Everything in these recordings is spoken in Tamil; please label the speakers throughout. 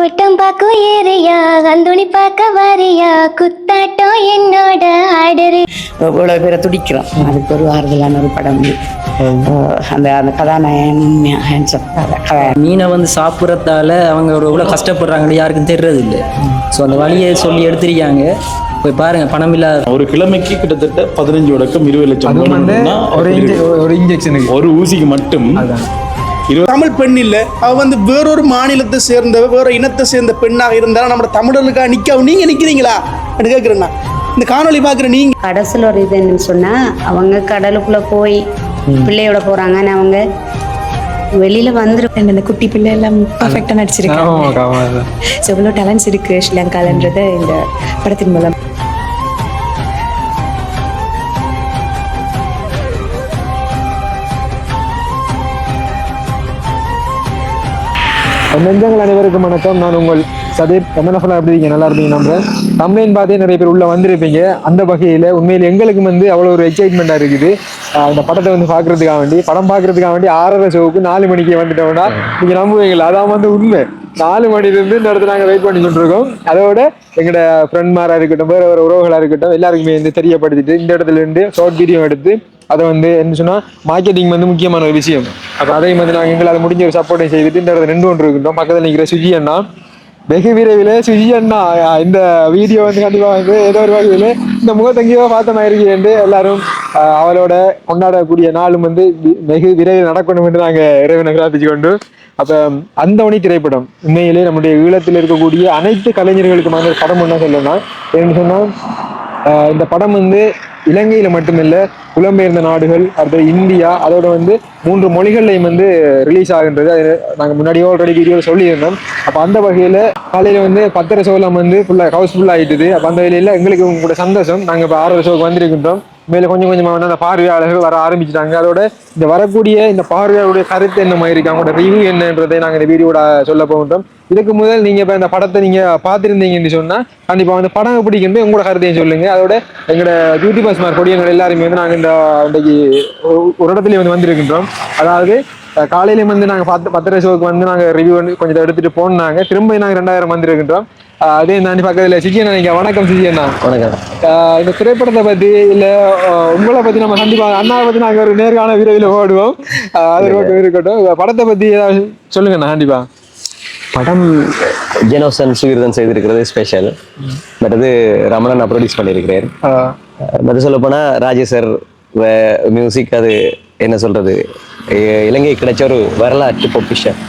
Speaker 1: கூட்டம் பார்க்கும் ஏரியா அந்துணி பார்க்க வாரியா குத்தாட்டம் என்னோட ஆர்டரு.
Speaker 2: இவ்வளோ பேரை துடிக்கிறோம். அதுக்கு ஒரு ஆறுதலான ஒரு படம். அந்த அந்த கதாநாயகன் ஹேண்ட்ஸப்
Speaker 3: மீனை வந்து சாப்பிட்றதால அவங்க எவ்வளோ கஷ்டப்படுறாங்கன்னு யாருக்கும் தெரியறது இல்லை. ஸோ அந்த வழியை சொல்லி எடுத்திருக்காங்க. போய் பாருங்க. பணம் இல்லாத
Speaker 4: ஒரு கிழமைக்கு கிட்டத்தட்ட 15 தொடக்கம் 20 லட்சம்
Speaker 5: ஒரு இன்ஜெக்ஷனுக்கு
Speaker 4: ஒரு ஊசிக்கு மட்டும்.
Speaker 6: தமிழ் பெண் இல்ல, அவ வந்து வேறொரு மாநிலத்தை சேர்ந்த வேற இனத்தை சேர்ந்த பெண்ணாக இருந்தாலும் நம்ம தமிழர்களுக்காக நிக்க நீங்க நிக்கிறீங்களா கேட்கிறேன்னா இந்த காணொலி பாக்குற நீங்க.
Speaker 7: கடைசியில் ஒரு இது என்னன்னு சொன்னா, அவங்க கடலுக்குள்ள போய் பிள்ளையோட போறாங்க, அவங்க வெளியில வந்துடும்.
Speaker 8: இந்த குட்டி பிள்ளை எல்லாம் பர்ஃபெக்டா நடிச்சிருக்காங்க. எவ்வளவு டேலண்ட்ஸ் இருக்கு ஸ்ரீலங்காலன்றத இந்த படத்தின் மூலம்.
Speaker 5: நெஞ்சங்கள் அனைவருக்கும் வணக்கம். நான் உங்கள் சதீப். கமனஃபலா எப்படி இருக்கீங்க? நல்லா இருப்பீங்க நம்புறேன். தமிழின் பார்த்தே நிறைய பேர் உள்ள வந்திருப்பீங்க. அந்த வகையில் உண்மையில் எங்களுக்கும் வந்து அவ்வளோ ஒரு எக்ஸைட்மெண்ட்டாக இருக்குது. இந்த படத்தை வந்து பார்க்கறதுக்காக வேண்டி, படம் பார்க்கறதுக்காக வேண்டி 6:30 ஷோவுக்கு 4 மணிக்கு வந்துட்டோம்னா நீங்கள் நம்புவீங்களா? அதான் வந்து உண்மை. 4 மணிலேருந்து இந்த இடத்துல நாங்கள் வெயிட் பண்ணி கொண்டிருக்கோம். அதோட எங்களோட ஃப்ரெண்ட்மாராக இருக்கட்டும், வேறு வேறு உறவுகளாக இருக்கட்டும், எல்லாருக்குமே வந்து தெரியப்படுத்திட்டு இந்த இடத்துல இருந்து ஷார்ட் வீடியோ எடுத்து அதை வந்து என்ன சொன்னால் மார்க்கெட்டிங் வந்து முக்கியமான ஒரு விஷயம். அப்போ அதையும் வந்து நாங்கள் எங்களால் முடிஞ்ச ஒரு சப்போர்ட்டையும் செய்துட்டு இந்த இடத்துல நின்று கொண்டு இருக்கின்றோம். பக்கத்தில் நிற்கிற சுஜி அண்ணா, வெகு விரைவில் சுஜி அண்ணா இந்த வீடியோ வந்து கண்டிப்பாக வந்து ஏதோ ஒரு வகையில் இந்த முகத்தங்கியோ பார்த்த மாதிரி என்று எல்லாரும் அவளோட கொண்டாடக்கூடிய நாளும் வந்து வெகு விரைவில் நடக்கணும் என்று நாங்கள் இறைவனை பிரார்த்திச்சு கொண்டு, அப்போ அந்தோணி திரைப்படம் உண்மையிலே நம்முடைய ஈழத்தில் இருக்கக்கூடிய அனைத்து கலைஞர்களுக்குமான படம் ஒன்றா சொல்லணும்னா என்ன சொன்னால், இந்த படம் வந்து இலங்கையில மட்டுமில்ல, புலம்பெயர்ந்த நாடுகள், அடுத்து இந்தியா, அதோட வந்து 3 மொழிகள்லையும் வந்து ரிலீஸ் ஆகுன்றது. அது நாங்கள் முன்னாடியே ஆல்ரெடி வீடியோ சொல்லியிருந்தோம். அப்போ அந்த வகையில் காலையில் வந்து 10:30 ஷோலாம் வந்து ஃபுல்லாக ஹவுஸ்ஃபுல்லாக ஆகிட்டுது. அப்போ அந்த வகையில் எங்களுக்கு கூட சந்தோஷம். நாங்கள் இப்போ 6:30 ஷோக்கு வந்திருக்கின்றோம். மேலே கொஞ்சம் கொஞ்சமாக வந்து அந்த பார்வையாளர்கள் வர ஆரம்பிச்சிட்டாங்க. அதோட இந்த வரக்கூடிய இந்த பார்வையாளருடைய கருத்து என்ன மாதிரி இருக்கு, அவங்களோட ரிவ்யூ என்னன்றதை நாங்கள் இந்த வீடியோட சொல்ல போகின்றோம். இதுக்கு முதல் நீங்கள் இப்போ இந்த படத்தை நீங்கள் பார்த்துருந்தீங்கன்னு சொன்னால் கண்டிப்பாக வந்து படம் பிடிக்கின்ற உங்களோட கருத்தையும் சொல்லுங்கள். அதோட எங்களோட யூடியூபர்ஸ் மாதிரி கொடியங்கள் எல்லாருமே வந்து நாங்கள் இன்றைக்கு ஒரு இடத்துலேயே வந்து வந்திருக்கின்றோம். அதாவது காலையிலேயும் வந்து நாங்கள் 10:30 ஷோக்கு வந்து நாங்கள் ரிவ்யூ வந்து கொஞ்சம் எடுத்துகிட்டு போனாங்க. திரும்ப நாங்கள் 2000 வந்திருக்கின்றோம். அதே தாண்டி பக்கத்தில் சிஜியண்ணா. நீங்கள் வணக்கம் சிஜியண்ணா. வணக்கம். இந்த திரைப்படத்தை பற்றி இல்லை உங்களை பற்றி நம்ம கண்டிப்பாக அண்ணாவை பற்றி நாங்கள் ஒரு நேர்காண விரைவில் ஓடுவோம். அது இருக்கட்டும். படத்தை பற்றி ஏதாவது சொல்லுங்கண்ணா. கண்டிப்பாக
Speaker 9: படம் ஜெனோசன் சுகிர்தன் செய்திருக்கிறது ஸ்பெஷல். பட் அது ரமணன் ப்ரொடியூஸ் பண்ணியிருக்கிறேன். பட் சொல்ல போனால் ராஜேசர் மியூசிக், அது என்ன சொல்றது, இலங்கை கிடைச்ச ஒரு வரலாற்று பொக்கிஷம்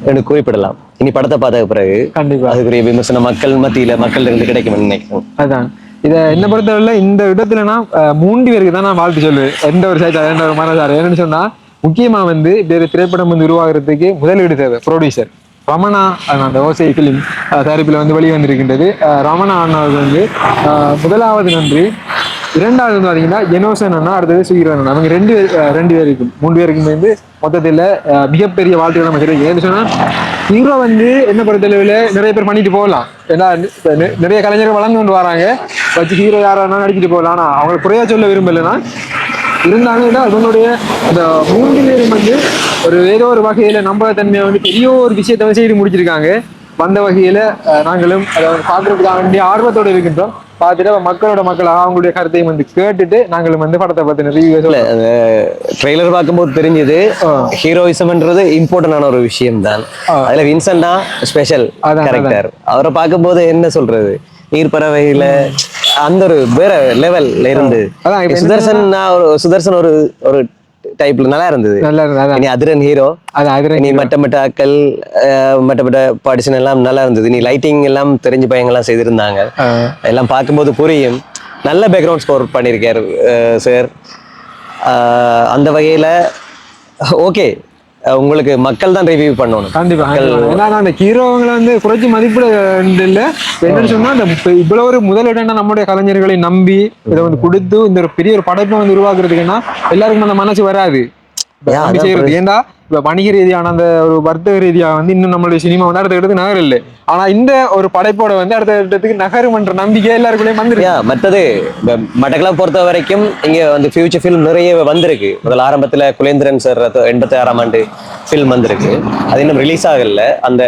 Speaker 9: எனக்கு குறிப்பிடலாம். இனி படத்தை பார்த்த பிறகு கண்டிப்பா அதுக்குரிய விமர்சனம் மக்கள் மத்தியில மக்கள் இருந்து கிடைக்கும் நினைக்கிறேன். அதான்
Speaker 5: இதை என்ன பொறுத்தவரை இந்த இடத்துலனா 3 பேருக்கு தான் நான் வாழ்த்து சொல்லுவேன். எந்த ஒரு சைட் எந்த ஒரு மனசார என்னன்னு சொன்னா, முக்கியமா வந்து வேறு திரைப்படம் வந்து உருவாகிறதுக்கு முதலீடு தேவை. ப்ரொடியூசர் ரமணா அந்த ஓசை ஃபிலிம் தயாரிப்பில் வந்து வெளிவந்திருக்கின்றது. ரமணா அண்ணாவுக்கு வந்து முதலாவது நன்றி. 2வது வந்து பார்த்தீங்கன்னா ஜெனோசன் அண்ணா, அடுத்தது சுகிரன் அண்ணா. அவங்க 2 பேருக்கும் 3 பேருக்குமே வந்து மொத்தத்தில் மிகப்பெரிய வாழ்த்துக்கள் நம்ம தெரிவிக்கும். ஏன்னு சொன்னால் ஹீரோ வந்து என்ன பொறுத்தளவில் நிறைய பேர் பண்ணிட்டு போகலாம். ஏன்னா நிறைய கலைஞர்கள் வளர்ந்து கொண்டு வராங்க. வச்சு ஹீரோ யாரானா நடிச்சுட்டு போகலாம். ஆனால் அவங்களுக்கு குறையா சொல்ல விரும்பலைன்னா இருந்தாலும் அதனுடைய அந்த 3 பேரும் வந்து ஒரு ஏதோ ஒரு வகையில நம்பகத்தன்மையை வந்து பெரிய ஒரு விஷயத்தை வந்து செய்து முடிச்சிருக்காங்க. வந்த வகையில நாங்களும் அதை பார்க்கறதுக்காக வேண்டிய ஆர்வத்தோடு இருக்கின்றோம். பார்த்துட்டு மக்களாக அவங்களுடைய கருத்தையும் வந்து கேட்டுட்டு நாங்களும் வந்து படத்தை பத்தின ரிவ்யூ.
Speaker 9: ட்ரெய்லர் பார்க்கும்போது தெரிஞ்சது ஹீரோயிசம்ன்றது இம்பார்ட்டன்டான ஒரு விஷயம் தான். அதுல வின்சென்டா ஸ்பெஷல் கேரக்டர். அவரை பார்க்கும்போது என்ன சொல்றது, நீர்ப்பறவையில அந்த ஒரு வேற லெவல்ல இருந்து சுதர்சன் ஒரு டைப்ல நல்லா இருந்தது. நீ அதிரன் ஹீரோ, நீ மட்ட ஆக்கள் மட்ட பாடிஷன் எல்லாம் நல்லா இருந்தது. நீ லைட்டிங் எல்லாம் தெரிஞ்ச பையங்கள்லாம் செய்திருந்தாங்க. எல்லாம் பார்க்கும்போது புரியும். நல்ல பேக்ரவுண்ட் ஸ்கோர் பண்ணியிருக்காரு சார். அந்த வகையில ஓகே, உங்களுக்கு மக்கள் தான் ரிவ்யூ பண்ணணும்.
Speaker 5: கண்டிப்பா. ஏன்னா அந்த ஹீரோங்களை வந்து குறைச்சி மதிப்பிட இல்லை. என்னன்னு சொன்னா அந்த இவ்வளவு ஒரு முதலிடம் நம்முடைய கலைஞர்களை நம்பி இதை வந்து கொடுத்து இந்த ஒரு பெரிய ஒரு படைப்பை வந்து உருவாக்குறதுக்குன்னா எல்லாருக்கும் அந்த மனசு வராது செய்யறது. ஏன்டா இப்ப வணிக ரீதியான அந்த ஒரு வர்த்தக ரீதியாக வந்து இன்னும் நம்மளுடைய சினிமா வந்து அடுத்த இடத்துக்கு நகர் இல்லை. ஆனா இந்த ஒரு படைப்போட வந்து அடுத்த இடத்துக்கு நகருமன்ற நம்பிக்கை எல்லாருக்குள்ளேயும் வந்துருக்கு.
Speaker 9: மற்றது மட்டக்களப்பு பொறுத்த வரைக்கும் இங்க வந்து ஃபியூச்சர் ஃபிலிம் நிறைய வந்திருக்கு. முதல் ஆரம்பத்துல குலேந்திரன் சார் 86ஆம் ஆண்டு ஃபில்ம் வந்திருக்கு. அது இன்னும் ரிலீஸ் ஆகல. அந்த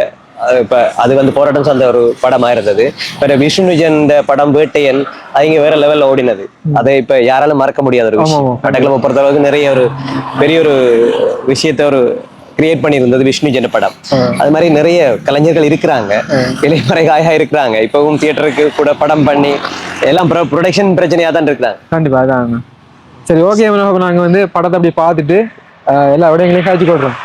Speaker 9: இப்ப அது வந்து போராட்டம் சார்ந்த ஒரு படமா இருந்தது. வேற விஷ்ணு விஜயன் படம் வேட்டையன் அவங்க வேற லெவல்ல ஓடினது. அதை இப்ப யாராலும் மறக்க முடியாத ஒரு விஷயம். மட்டக்களப்பை பொறுத்த அளவுக்கு நிறைய ஒரு பெரிய ஒரு விஷயத்த ஒரு கிரியேட் பண்ணியிருந்தது விஷ்ணு விஜயன் படம். அது மாதிரி நிறைய கலைஞர்கள் இருக்கிறாங்க, இளைமறைகாயா இருக்கிறாங்க, இப்பவும் தியேட்டருக்கு கூட படம் பண்ணி எல்லாம் ப்ரொடக்ஷன் பிரச்சனையா தான் இருக்கிறாங்க.
Speaker 5: கண்டிப்பா அதான். சரி, ஓகே, நாங்க வந்து படத்தை அப்படி பார்த்துட்டு எல்லா விடயங்களையும் காய்ச்சி கொடுறோம்.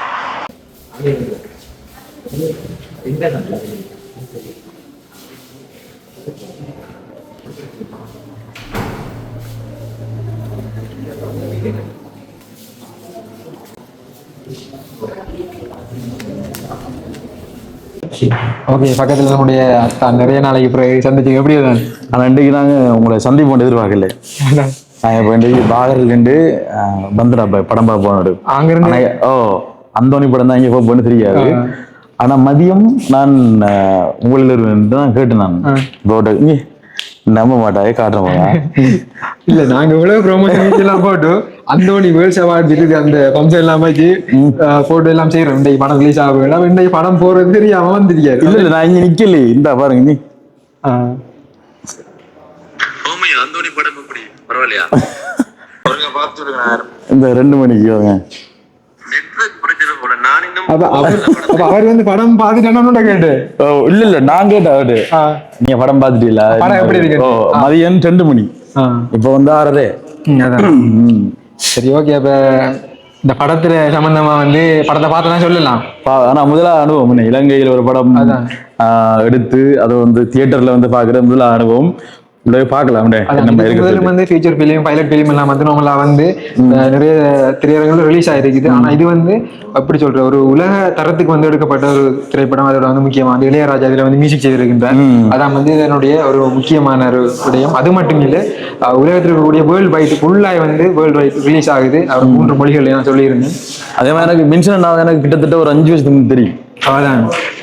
Speaker 5: ஓகே, பக்கத்துல நம்முடைய அத்தா நிறைய நாளைக்கு பிறகு சந்திச்சு எப்படி தான்?
Speaker 4: ஆனால் இன்றைக்கு நாங்கள் உங்களை சந்திப்போம் எதிர்பார்க்கல. நாங்கள் இப்போ இன்றைக்கு பாகருக்கு வந்துடா படம் பார்ப்போம்
Speaker 5: அங்கிருந்து.
Speaker 4: அந்தோனி படம் தான் இங்கே போன்னு தெரியாது. ஆனா மதியம் நான் உங்களில் தான் கேட்டேன். நான் போட்டு நம்ப மாட்டாயே காட்டுறேன்.
Speaker 5: இல்ல, நாங்க இவ்வளவு ப்ரொமோஷன் எல்லாம் போட்டு அந்தோனி வேர்ல்ட்ஸ் அவார்ட் இருக்கு, அந்த ஃபங்க்ஷன் எல்லாம் வச்சு போட்டோ எல்லாம் செய்யறோம். இன்றைக்கு படம் ரிலீஸ் ஆகும், இன்றைக்கு படம் போறது தெரியாம வந்துருக்காரு.
Speaker 4: இல்ல இல்ல, நான் இங்க நிக்கல. இந்த பாருங்க நீ
Speaker 10: அந்தோனி படம் எப்படி பரவாயில்லையா?
Speaker 4: இந்த 2 மணிக்கு வாங்க.
Speaker 5: அவர் வந்து படம் பாத்துட்டு கேட்டு.
Speaker 4: இல்ல இல்ல, நான் கேட்டேன் அவரு, நீங்க படம் பாத்துட்டீங்களா?
Speaker 5: படம் எப்படி இருக்கு?
Speaker 4: மதியம் 2 மணி, இப்ப வந்து 6:30.
Speaker 5: சரி, ஓகே. அப்ப இந்த படத்துல சம்பந்தமா வந்து படத்தை பார்த்தா சொல்லலாம்.
Speaker 4: ஆனா முதலா அனுபவம் இலங்கையில் ஒரு படம் எடுத்து அதை வந்து தியேட்டர்ல வந்து பாக்குற முதலா அனுபவம். பார்க்கலாம் வந்து
Speaker 5: ஃபீச்சர் ஃபிலிம், பைலட் ஃபிலிம் எல்லாம் வந்து நம்மளா வந்து நிறைய திரையரங்குகள் ரிலீஸ் ஆயிருக்குது. ஆனா இது வந்து அப்படி சொல்ற ஒரு உலக தரத்துக்கு வந்து எடுக்கப்பட்ட ஒரு திரைப்படம். அதோட வந்து முக்கியமான இளையராஜா இதுல வந்து மியூசிக் செய்திருக்கின்றார். அதான் வந்து இதனுடைய ஒரு முக்கியமான ஒரு விடயம். அது மட்டும் இல்ல, உலகத்தில் இருக்கக்கூடிய வேர்ல்டு வைட் ஃபுல்லாக வந்து வேர்ல்டு வைட் ரிலீஸ் ஆகுது. அவர் 3 மொழிகள் நான் சொல்லியிருந்தேன்.
Speaker 4: அதே மாதிரி எனக்கு மின்சன் எனக்கு கிட்டத்தட்ட ஒரு 5 வருஷத்துக்கு தெரியும். 5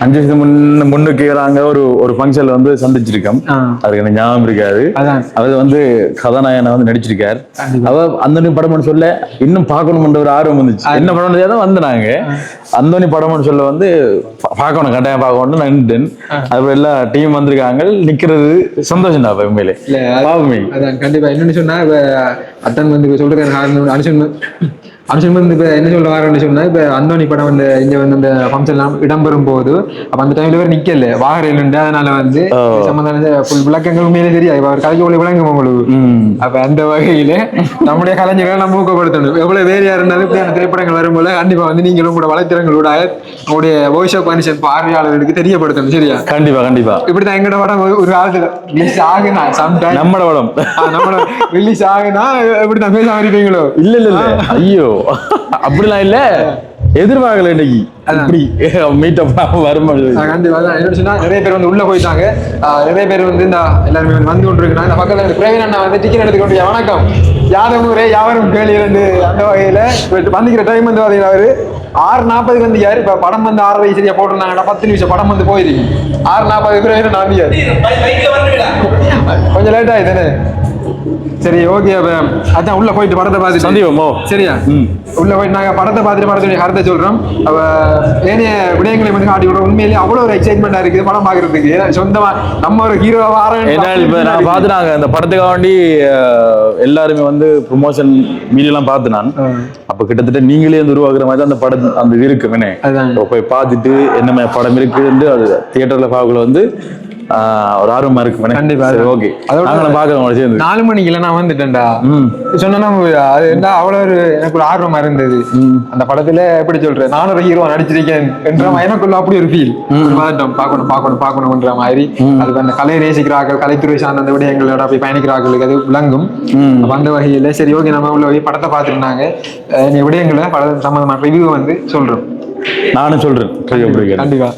Speaker 4: வருஷத்துக்கு முன்னுக்கு ஒரு ஃபங்க்ஷன்ல வந்து சந்திச்சிருக்கோம். அதுக்கு எனக்கு ஞாபகம் இருக்காது. அவர் வந்து கதாநாயகனை வந்து நடிச்சிருக்காரு. அவ அந்தோனி படம்னு சொல்ல இன்னும் பார்க்கணும்ன்ற ஒரு ஆர்வம் வந்துச்சு. என்ன படம் தான் வந்து நாங்க அந்தோனி படம்னு சொல்ல வந்து பார்க்கணும், கட்டாயம் பார்க்கணும்னு நின்றுட்டேன். அதுபோல எல்லா டீம் வந்திருக்காங்க, நிக்கிறது சந்தோஷம் தான் உண்மையிலே.
Speaker 5: கண்டிப்பா என்னன்னு சொன்னா, அத்தன் வந்து சொல்றேன் அனுஷன் வந்து இப்போ என்ன சொல்ல வரேன்னு சொன்னா, இப்போ அந்தோனி படம் வந்து இங்க வந்து அந்த ஃபங்க்ஷன் எல்லாம் இடம்பெறும் போது அப்ப அந்த டைம்ல வேற நிக்கல, வாகரையில். அதனால வந்து சம்பந்தமான விளக்கங்கள் உண்மையிலே தெரியாது. இப்ப அவர் கலைக்கு உள்ள விளங்கும் உங்களுக்கு. அப்ப அந்த வகையில நம்முடைய கலைஞர்களை நம்ம ஊக்கப்படுத்தணும். எவ்வளவு வேலையா இருந்தாலும் இப்படியான திரைப்படங்கள் வரும்போது கண்டிப்பா வந்து நீங்களும் கூட வலைத்திறங்களோட உங்களுடைய வாய்ஸ் ஆஃப் கண்டிஷன் பார்வையாளர்களுக்கு தெரியப்படுத்தணும். சரியா?
Speaker 4: கண்டிப்பா கண்டிப்பா.
Speaker 5: இப்படிதான் எங்கட படம் ஒரு காலத்துல ரிலீஸ் ஆகுனா, சம்டைம்
Speaker 4: நம்ம படம்
Speaker 5: ரிலீஸ் ஆகுனா இப்படிதான் பேசாம இருப்பீங்களோ?
Speaker 4: இல்ல இல்ல இல்ல, ஐயோ அப்படிலாம் இல்ல, எதிர்பார்க்கல இன்னைக்கு
Speaker 5: நிறைய பேர் வந்து உள்ள போயிட்டாங்க. நிறைய பேர் வந்து இந்த எல்லாருமே வந்து கொண்டு இருக்காங்க. இந்த பக்கத்துல பிரவீன் அண்ணா வந்து டிக்கெட் எடுத்துக்கொண்டு வணக்கம் யாதவூரே யாவரும் கேள்வி வந்து அந்த வகையில வந்துக்கிற டைம் வந்து பாத்தீங்கன்னா அவரு 6:40 வந்து யாரு இப்ப படம் வந்து 6:30 சரியா போட்டிருந்தாங்கன்னா 10 நிமிஷம் படம் வந்து போயிருக்கு. 6:40 பிரவீன் நாமியார் கொஞ்சம் லேட் ஆயிடுது. சரி, ஓகே. அதான் உள்ள போயிட்டு படத்தை பார்த்துட்டு
Speaker 4: சந்தீபமோ சரியா
Speaker 5: உள்ள போயிட்டு நாங்க படத்தை பார்த்துட்டு படத்துடைய கருத்தை சொல்றோம். அவ ஏனைய விடயங்களை வந்து காட்டி விடுறோம். உண்மையிலேயே அவ்வளவு ஒரு எக்ஸைட்மெண்டா இருக்குது படம் பாக்குறதுக்கு. சொந்தமா நம்ம ஒரு ஹீரோ
Speaker 4: நான் பார்த்து நாங்க அந்த படத்துக்காக வேண்டி எல்லாருமே வந்து ப்ரொமோஷன் மீடியெல்லாம் பார்த்து நான் அப்ப கிட்டத்தட்ட நீங்களே வந்து உருவாக்குற மாதிரி தான் அந்த படம் அந்த இருக்கு. போய் பார்த்துட்டு என்ன படம் இருக்குன்னு அது தியேட்டர்ல பார்க்கல வந்து ஒரு ஆர்வமா இருக்கு.
Speaker 5: கண்டிப்பா. ஓகே,
Speaker 4: அதோட பாக்குறோம்.
Speaker 5: 4 மணிக்குல நான் வந்துட்டேன்டா சொன்னா அது என்ன அவ்வளவு ஒரு எனக்கு ஒரு ஆர்வமா இருந்தது. அந்த படத்துல எப்படி சொல்றேன், நானும் ஒரு ஹீரோ நடிச்சிருக்கேன் என்ற எனக்குள்ள அப்படி ஒரு ஃபீல். பார்க்கணும் பார்க்கணும் பார்க்கணும்ன்ற மாதிரி. அதுக்கு அந்த கலை நேசிக்கிறார்கள், கலைத்துறை சார்ந்த அந்த விடயங்களோட போய் பயணிக்கிறார்களுக்கு அது விளங்கும். அந்த வகையில சரி, ஓகே, நம்ம உள்ள போய் படத்தை பார்த்துருந்தாங்க. விடயங்களை படம் சம்பந்தமான ரிவ்யூ வந்து சொல்றோம்.
Speaker 4: நானும் சொல்றேன்.
Speaker 5: கண்டிப்பா.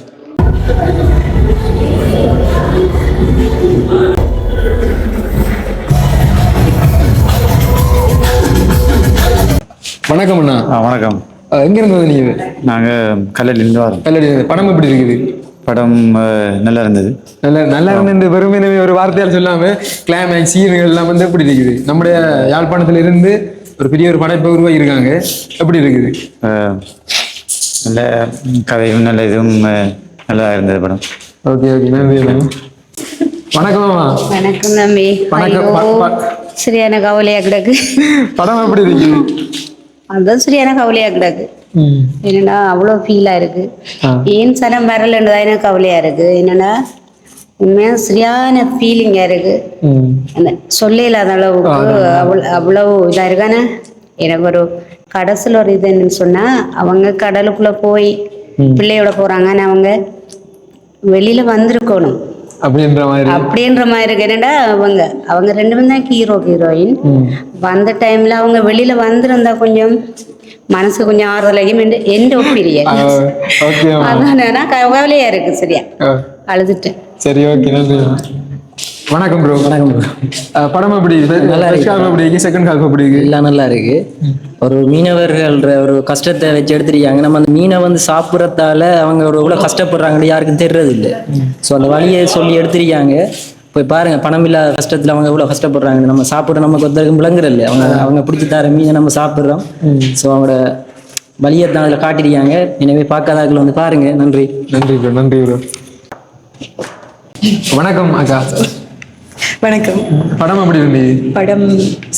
Speaker 5: வணக்கம் அண்ணா.
Speaker 4: வணக்கம்.
Speaker 5: எங்க இருந்தது நீங்க?
Speaker 4: நாங்க கல்லடியிலிருந்து வரோம்.
Speaker 5: கல்லடி. படம் எப்படி இருக்குது?
Speaker 4: படம் நல்லா இருந்தது.
Speaker 5: நல்லா இருந்தது. வெறுமனே ஒரு வார்த்தையால் சொல்லாம கிளைமேக்ஸ் சீன்கள் எல்லாம் வந்து எப்படி இருக்குது? நம்முடைய யாழ்ப்பாணத்துல இருந்து ஒரு பெரிய ஒரு படைப்பை உருவாக்கியிருக்காங்க. எப்படி இருக்குது?
Speaker 4: நல்ல கதையும் நல்ல இதுவும் நல்லா இருந்தது படம்.
Speaker 5: ஓகே ஓகே நன்றி. வணக்கம் மாமா.
Speaker 7: வணக்கம் தம்பி.
Speaker 5: வணக்கம்.
Speaker 7: சரியான கவலையா கிடக்கு.
Speaker 5: படம் எப்படி இருக்கு?
Speaker 7: அதுதான் சரியான கவலையா கிடக்கு. என்னன்னா அவ்வளோ ஃபீலா இருக்கு. ஏன் சனம் வரலன்றதா எனக்கு கவலையா இருக்கு. என்னன்னா உண்மையா சரியான ஃபீலிங்கா இருக்கு. அந்த சொல்ல இல்லாத அளவுக்கு அவ்வளவு இதா இருக்கானே. எனக்கு ஒரு கடைசியில் ஒரு இது என்னன்னு சொன்னா, அவங்க கடலுக்குள்ள போய் பிள்ளையோட போறாங்கன்னு அவங்க வெளியில வந்திருக்கணும் அப்படின்ற மாதிரி இருக்கு. என்னடா அவங்க 2 பேரும் தான் ஹீரோயின். வந்த டைம்ல அவங்க வெளியில வந்திருந்தா கொஞ்சம் மனசு கொஞ்சம் ஆறுதலையும் எந்த ஒப்பீரியன் அதான் கவலையா இருக்கு. சரியா அழுதுட்டேன்.
Speaker 5: சரி ஓகே நன்றி. வணக்கம் ப்ரோ.
Speaker 3: வணக்கம் ப்ரோ.
Speaker 5: படம் எப்படி நல்லா இருக்கு? செகண்ட் ஹால்ஃப் எப்படி இருக்கு?
Speaker 3: எல்லாம் நல்லா இருக்கு. ஒரு மீனவர்கள் ஒரு கஷ்டத்தை வச்சு எடுத்துருக்காங்க. நம்ம அந்த மீனை வந்து சாப்பிட்றதால அவங்க எவ்வளோ கஷ்டப்படுறாங்கன்னு யாருக்கும் தெரியறது இல்லை. ஸோ அந்த வழியை சொல்லி எடுத்திருக்காங்க. போய் பாருங்க, பணம் இல்லாத கஷ்டத்தில் அவங்க எவ்வளோ கஷ்டப்படுறாங்க. நம்ம சாப்பிட்ற நமக்கு ஒருத்தருக்கும் விளங்குறதில்ல. அவங்க பிடிச்சி தர மீனை நம்ம சாப்பிட்றோம். ஸோ அவங்களோட வழியை தான் அதில் காட்டிருக்காங்க. எனவே பார்க்காதாக்கள் வந்து பாருங்க. நன்றி.
Speaker 5: நன்றி ப்ரோ. நன்றி ப்ரோ. வணக்கம் அக்கா.
Speaker 8: வணக்கம்.
Speaker 5: படம் எப்படி இருந்தது?
Speaker 8: படம்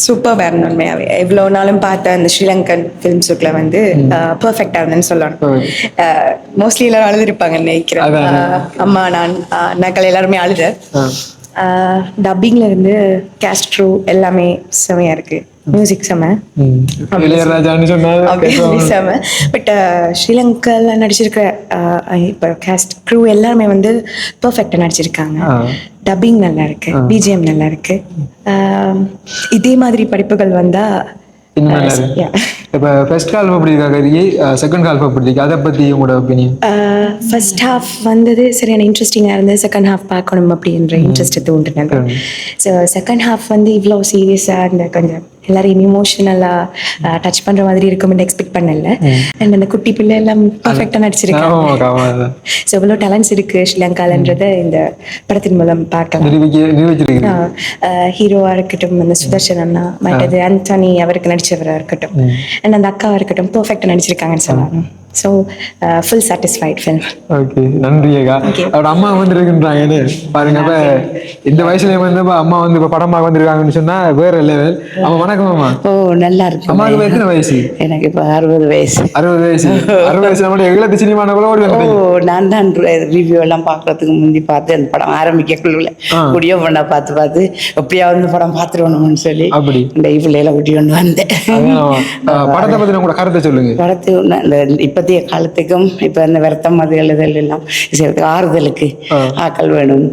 Speaker 8: சூப்பர் வேணும் உண்மையாவே. எவ்வளோ நாளும் பார்த்த அந்த ஸ்ரீலங்கன் ஃபிலிம் சுக்ல வந்து பர்ஃபெக்டா இருந்தேன்னு சொல்லணும். மோஸ்ட்லி எல்லாரும் அழுதுருப்பாங்கன்னு நினைக்கிறேன். அம்மா நான் அண்ணாக்கள் எல்லாருமே அழுத. டப்பிங்ல இருந்து கேஸ்ட் க்ரூ எல்லாமே செமையா இருக்கு. மியூசிக் செம. செம. பட் ஸ்ரீலங்கால நடிச்சிருக்கிற இப்போ கேஸ்ட் க்ரூ எல்லாருமே வந்து பர்ஃபெக்டா நடிச்சிருக்காங்க. டப்பிங் நல்லா இருக்கு, பிஜிஎம் நல்லா இருக்கு. இதே மாதிரி படிப்புகள் வந்தா
Speaker 5: இப்போ ஃபர்ஸ்ட் ஹால்ஃப் எப்படி இருக்காங்க, செகண்ட் ஹால்ஃப் எப்படி இருக்கு, அதை பத்தி உங்களோட ஒப்பீனியன்?
Speaker 8: ஃபர்ஸ்ட் ஹாஃப் வந்தது சரியான இன்ட்ரெஸ்டிங்காக இருந்தது. செகண்ட் ஹாஃப் பார்க்கணும் அப்படின்ற இன்ட்ரெஸ்ட் தோன்றினது. ஸோ செகண்ட் ஹாஃப் வந்து இவ்வளோ சீரியஸாக அந்த கொஞ்சம் எல்லாரையும் இமோஷனலாக டச் பண்ணுற மாதிரி இருக்கும்னு எக்ஸ்பெக்ட் பண்ணல. அண்ட் அந்த குட்டி பிள்ளை எல்லாம் பர்ஃபெக்டாக நடிச்சிருக்காங்க. ஸோ இவ்வளோ டேலண்ட்ஸ் இருக்கு ஸ்ரீலங்காலன்றதை இந்த படத்தின் மூலம் பார்க்கலாம். ஹீரோவாக இருக்கட்டும், அந்த சுதர்ஷன் அண்ணா, மற்றது ஆண்டனி அவருக்கு நடிச்சவராக இருக்கட்டும், அண்ட் அந்த அக்காவாக இருக்கட்டும், பர்ஃபெக்டாக நடிச்சிருக்காங்கன்னு சொல்லலாம். So full satisfied film.
Speaker 5: Okay நன்றி அக்கா. அவரோட அம்மா வந்துருக்குன்றாங்கன்னு பாருங்க. இப்போ இந்த வயசுல வந்து அம்மா வந்து இப்போ படமாக வந்திருக்காங்கன்னு சொன்னா வேற லெவல். அவன் வணக்கம் அம்மா.
Speaker 2: ஓ நல்லா இருக்கு.
Speaker 5: அம்மாவுக்கு எத்தனை வயசு?
Speaker 2: எனக்கு இப்போ 60 வயசு.
Speaker 5: 60 வயசு. 60 வயசு நம்மளுடைய எங்களத்து சினிமான கூட ஓடி வந்து.
Speaker 2: ஓ நான் தான் ரிவ்யூ எல்லாம் பார்க்கறதுக்கு முந்தி பார்த்து அந்த படம் ஆரம்பிக்கக்குள்ள குடியோ பண்ணா பார்த்து எப்படியாவது படம் பார்த்துருவணும்னு சொல்லி அப்படி இந்த இவ்வளோ குட்டி கொண்டு வந்தேன்.
Speaker 5: படத்தை பத்தி உங்களோட கருத்தை சொல்லுங்க.
Speaker 2: படத்தை இப்போதைய காலத்துக்கும் இப்போ இந்த வருத்தம் அது எழுதல் எல்லாம் ஆறுதலுக்கு ஆக்கள் வேணும்.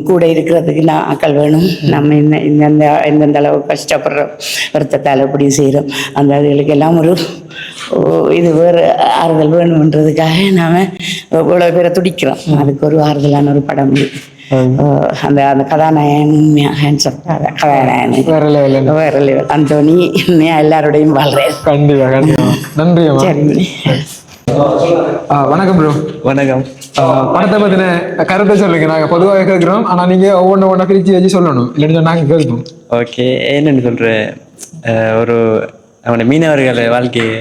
Speaker 2: கூட இருக்கிறதுக்கு ஆக்கள் வேணும். நம்ம எந்தெந்த அளவு கஷ்டப்படுறோம், வருத்தத்தால் எப்படி செய்கிறோம், அந்த அதுகளுக்கு எல்லாம் ஒரு இது வேறு ஆறுதல் வேணும்ன்றதுக்காக நாம் இவ்வளோ பேரை துடிக்கிறோம். அதுக்கு ஒரு ஆறுதலான ஒரு படம். அந்த அந்த கதாநாயகன் ஹேண்ட்ஸம் கதாநாயகன் வேற லெவல். அந்தோனி எல்லாரோடையும் வாழ்றேன்.
Speaker 5: கண்டிப்பா கண்டிப்பா. நன்றி.
Speaker 2: சரி.
Speaker 5: வணக்கம் ப்ரோ.
Speaker 9: வணக்கம்.
Speaker 5: படத்தை பத்தின கருத்தை சொல்லுங்க. நாங்க பொதுவாக கேட்கிறோம், ஆனா நீங்க ஒவ்வொன்றை பிரிச்சு வச்சு சொல்லணும், இல்லைன்னு நாங்க கேட்போம்.
Speaker 9: ஓகே. என்னன்னு சொல்றேன், ஒரு அவனுடைய மீனவர்கள் வாழ்க்கையை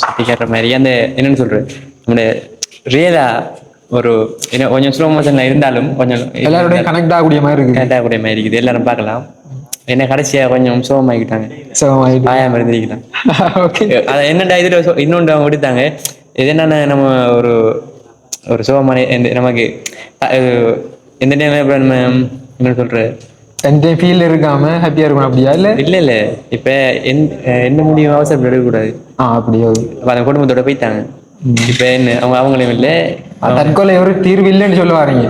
Speaker 9: சுத்தி காட்டுற மாதிரி அந்த என்னன்னு சொல்றேன், நம்முடைய ரியலா ஒரு கொஞ்சம் ஸ்லோ மோஷன்ல இருந்தாலும் கொஞ்சம்
Speaker 5: எல்லாருடைய கனெக்ட் ஆகக்கூடிய மாதிரி
Speaker 9: இருக்குது. எல்லாரும் பார்க்கலாம். என்ன கடைசியா கொஞ்சம் சோகமாகிட்டாங்க, ஆயாம இருந்திருக்கலாம். அது என்னடா இதுல இன்னொன்று அவங்க விடுத்தாங்க. இது என்னன்னா, நம்ம ஒரு ஒரு சோகமான நமக்கு எந்த டைம் என்ன சொல்ற
Speaker 5: ஃபீல் இருக்காம ஹாப்பியா இருக்கணும் அப்படியா?
Speaker 9: இல்ல இப்ப எந்த முடியும் அவசரம் எடுக்கக்கூடாது.
Speaker 5: அப்படியா?
Speaker 9: அந்த குடும்பத்தோட போயிட்டாங்க. இப்ப என்ன அவங்களையும் இல்ல
Speaker 5: தற்கொலை ஒரு தீர்வு இல்லைன்னு சொல்ல வாரீங்க.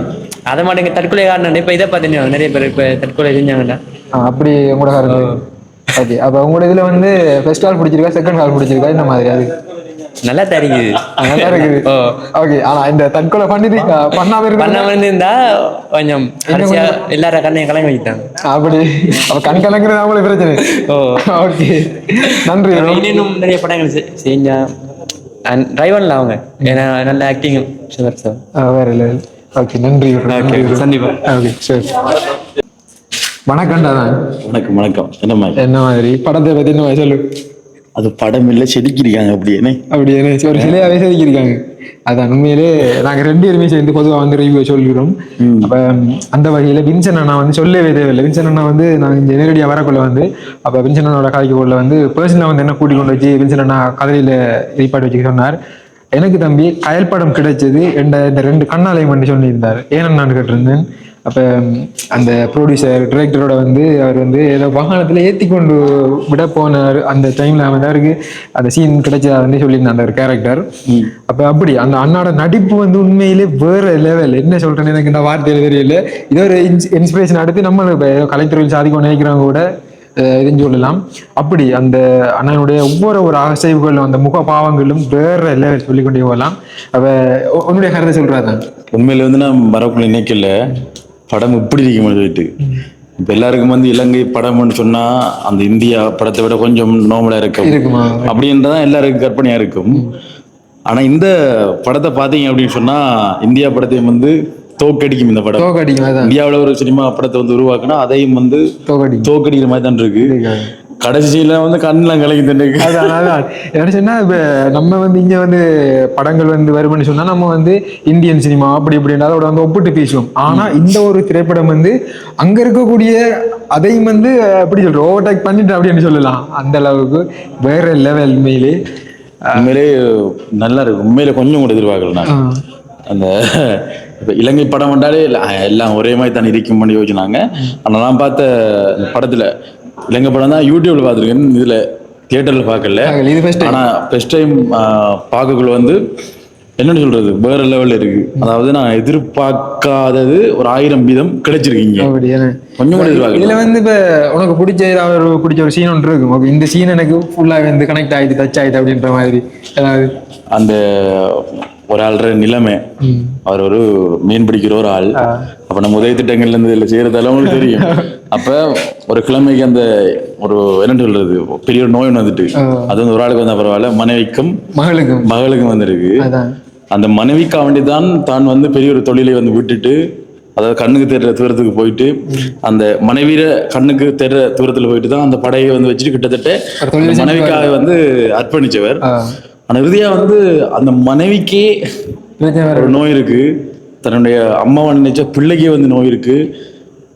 Speaker 9: அதை மாட்டேங்க தற்கொலை காரணம். இப்ப இதை பார்த்தீங்கன்னா நிறைய பேர் இப்ப தற்கொலை செஞ்சாங்கடா.
Speaker 5: அப்படி உங்களோட கருத்து. ஓகே. அப்ப உங்களோட இதுல வந்து ஃபர்ஸ்ட் ஹால் பிடிச்சிருக்கா, செகண்ட் ஹால் பிடிச்சிருக்கா, இந்த மாதிரி? அது
Speaker 9: நல்லா தெரியுது.
Speaker 5: நல்லா இருக்குது. ஓகே. ஆனா இந்த தற்கொலை பண்ணாம இருந்தா
Speaker 9: கொஞ்சம் எல்லாரும் கண்ணையும் கலங்க வைத்தாங்க.
Speaker 5: அப்படி அப்ப கண் கலங்குறது அவங்களே பிரச்சனை. ஓகே நன்றி.
Speaker 9: இன்னும் நிறைய படங்கள் செஞ்சா டிரைவர்ல அவங்க ஏன்னா நல்ல ஆக்டிங்
Speaker 5: வேற லெவல். ஓகே நன்றி.
Speaker 9: கண்டிப்பா.
Speaker 5: ஓகே சரி. வணக்கம்டா.
Speaker 4: வணக்கம். வணக்கம். என்ன மாதிரி
Speaker 5: படத்தை பத்தி என்ன சொல்லு?
Speaker 4: அது படம் இல்லை செதுக்கிருக்காங்க அப்படியே
Speaker 5: ஒரு சிலையாவே செதுக்கிருக்காங்க. அதான் உண்மையிலே நாங்கள் 2 பேருமே சேர்ந்து பொதுவாக வந்து ரிவ்யூ சொல்லிக்கிறோம். அப்போ அந்த வகையில் வின்சன் அண்ணா வந்து சொல்லவே தேவையில்லை. வின்சன் அண்ணா வந்து நாங்கள் இங்கே நேரடியாக வரக்குள்ள வந்து அப்போ வின்சன் அண்ணாவோட கதைக்குள்ள வந்து பர்சனலாக வந்து என்ன கூட்டிக் கொண்டு வச்சு வின்சன் அண்ணா கதையில் ஏற்பாடு வச்சு சொன்னார். எனக்கு தம்பி கயல் படம் கிடைச்சது இந்த 2 கண்ணாலயம் பண்ணி சொல்லியிருந்தார். ஏனென்னு கேட்டிருந்தேன். அப்போ அந்த ப்ரொடியூசர் டிரெக்டரோட வந்து அவர் வந்து ஏதோ வாகனத்தில் ஏற்றி கொண்டு விட போனார். அந்த டைமில் வந்து அவருக்கு அந்த சீன் கிடைச்சதா வந்து சொல்லியிருந்தார் அந்த ஒரு கேரக்டர். அப்போ அப்படி அந்த அண்ணாட நடிப்பு வந்து உண்மையிலே வேறு லெவல். என்ன சொல்கிறேன்னு எனக்கு இந்த வார்த்தையில் தெரியல. இதோ ஒரு இன்ஸ்பிரேஷன் அடுத்து நம்ம இப்போ கலைத்துறையில் சாதிக்க நினைக்கிறவங்க கூட இதுன்னு சொல்லலாம். அப்படி அந்த அண்ணனுடைய ஒவ்வொரு அசைவுகளும் அந்த முக பாவங்களும் வேற லெவல் சொல்லிக்கொண்டே போகலாம். அப்ப உன்னுடைய கருத்தை சொல்றாங்க.
Speaker 4: உண்மையில வந்து நான் வரக்குள்ள நினைக்கல படம் இப்படி இருக்குமா சொல்லிட்டு. இப்ப எல்லாருக்கும் வந்து இலங்கை படம்னு சொன்னா அந்த இந்தியா படத்தை விட கொஞ்சம் நோமலா இருக்கும் அப்படின்றதான் எல்லாருக்கும் கற்பனையா இருக்கும். ஆனா இந்த படத்தை பாத்தீங்க அப்படின்னு சொன்னா இந்தியா படத்தையும் வந்து தோக்கடிக்கும். இந்த படம் இந்தியாவில் ஒரு சினிமா படத்தை வந்து உருவாக்குனா அதையும் வந்து தோக்கடிக்கிற மாதிரி தான் இருக்கு. கடைசியில வந்து கண்ணெல்லாம் கலங்கி தண்டிருக்கு.
Speaker 5: என்ன சொன்னா இப்ப நம்ம வந்து இங்க வந்து படங்கள் வந்து வரும்னு சொன்னா நம்ம வந்து இந்தியன் சினிமா அப்படி இப்படின்றத வந்து ஒப்பிட்டு பேசுவோம். ஆனா இந்த ஒரு திரைப்படம் வந்து அங்க இருக்கக்கூடிய அதையும் வந்து எப்படி சொல்றோம் ஓவர்டேக் பண்ணிட்டு அப்படின்னு சொல்லலாம். அந்த அளவுக்கு வேற லெவல்.
Speaker 4: உண்மையிலே நல்லா இருக்கு. உண்மையில கொஞ்சம் கூட எதிர்பார்க்கல நான். அந்த இலங்கை படம் வந்தாலே எல்லாம் ஒரே மாதிரி தான் இருக்கும் பண்ணி யோசிச்சாங்க. ஆனால் நான் பார்த்த படத்துல இலங்கை படம் தான் யூடியூப்ல பார்த்துருக்கேன். இதுல தியேட்டர்ல பார்க்கல. ஆனா ஃபர்ஸ்ட் டைம் பார்க்கக்குள்ள வந்து என்னன்னு சொல்றது வேற லெவல்ல இருக்கு. அதாவது நான் எதிர்பார்க்காதது ஒரு 1000 வீதம் கிடைச்சிருக்கீங்க. கொஞ்சம் கூட எதிர்பார்க்கல.
Speaker 5: இதுல வந்து இப்ப உனக்கு பிடிச்ச ஒரு சீன் ஒன்று இருக்கும். இந்த சீன் எனக்கு ஃபுல்லா வந்து கனெக்ட் ஆயிடுது டச் ஆயிடுது அப்படின்ற மாதிரி ஏதாவது
Speaker 4: அந்த ஒரு ஆள்ற நிலைமை. அவர் ஒரு மீன் பிடிக்கிற ஒரு ஆள். அப்ப நம்ம உதவி திட்டங்கள்ல இருந்து இதுல செய்யறதால உங்களுக்கு தெரியும். அப்ப ஒரு கிழமைக்கு அந்த ஒரு என்ன சொல்றது பெரிய ஒரு நோய் வந்துட்டு அது வந்து ஒரு ஆளுக்கு வந்தா பரவாயில்ல மனைவிக்கும் மகளுக்கும் வந்திருக்கு. அந்த மனைவிக்காக வேண்டிதான் தான் வந்து பெரிய ஒரு தொழிலை வந்து விட்டுட்டு அதாவது கண்ணுக்கு தேடுற தூரத்துக்கு போயிட்டு அந்த மனைவியில கண்ணுக்கு தேடுற தூரத்துல போயிட்டு தான் அந்த படையை வந்து வச்சுட்டு கிட்டத்தட்ட மனைவிக்காக வந்து அர்ப்பணிச்சவர். ஆனா இறுதியா வந்து அந்த மனைவிக்கே ஒரு நோய் இருக்கு. தன்னுடைய அம்மாவை நினைச்ச பிள்ளைக்கே வந்து நோய் இருக்கு.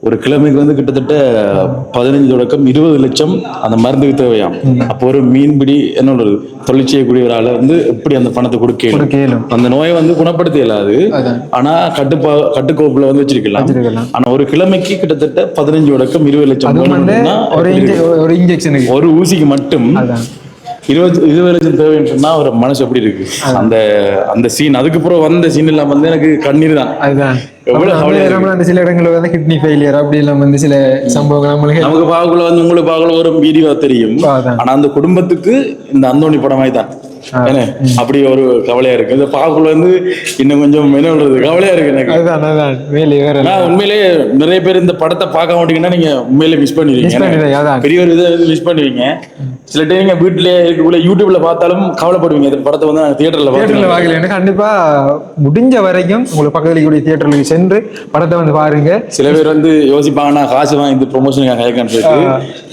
Speaker 4: ஒரு கிழமைக்கு வந்து கிட்டத்தட்ட 15 தொடக்கம் 20 லட்சம் அந்த மருந்துக்கு தேவையாம். அப்போ ஒரு மீன்பிடி என்ன தொழில் செய்யக்கூடிய ஒரு ஆளை வந்து எப்படி அந்த பணத்தை கொடுக்க அந்த நோயை வந்து குணப்படுத்த இயலாது. ஆனா கட்டுக்கோப்புல வந்து வச்சிருக்கலாம். ஆனா ஒரு கிழமைக்கு கிட்டத்தட்ட 15 தொடக்கம் 20 லட்சம் ஒரு ஊசிக்கு மட்டும் 20 லட்சம் தேவைன்னு சொன்னா ஒரு மனசு எப்படி இருக்கு. அந்த சீன் அதுக்கப்புறம் வந்த சீன் எல்லாம் வந்து எனக்கு கண்ணீர் தான்.
Speaker 5: அந்த சில இடங்கள்ல வந்து கிட்னி ஃபெயிலியர் அப்படி எல்லாம் வந்து சில சம்பவங்கள்
Speaker 4: நமக்கு பார்க்கல வந்து உங்களுக்கு பார்க்கல ஒரு வீடியோ தெரியும். ஆனா அந்த குடும்பத்துக்கு இந்த அந்தோணி படமாய் தான் அப்படி ஒரு கவலையா இருக்கு. இந்த பாக்குள்ள வந்து இன்னும் கொஞ்சம் என்ன சொல்றது கவலையா இருக்கு எனக்கு. உண்மையிலேயே நிறைய பேர் இந்த படத்தை பார்க்க மாட்டீங்கன்னா நீங்க உண்மையிலே மிஸ் பண்ணுவீங்க. பெரிய ஒரு இதை மிஸ் பண்ணுவீங்க. சில டைம் நீங்க வீட்டுல இருக்கக்குள்ள யூடியூப்ல பார்த்தாலும் கவலைப்படுவீங்க. இந்த படத்தை வந்து தியேட்டர்ல
Speaker 5: பார்க்கல. கண்டிப்பா முடிஞ்ச வரைக்கும் உங்களுக்கு பக்கத்துல கூடிய தியேட்டர்களுக்கு சென்று படத்தை வந்து பாருங்க.
Speaker 4: சில பேர் வந்து யோசிப்பாங்கன்னா காசு வாங்கி இந்த ப்ரொமோஷனுக்கு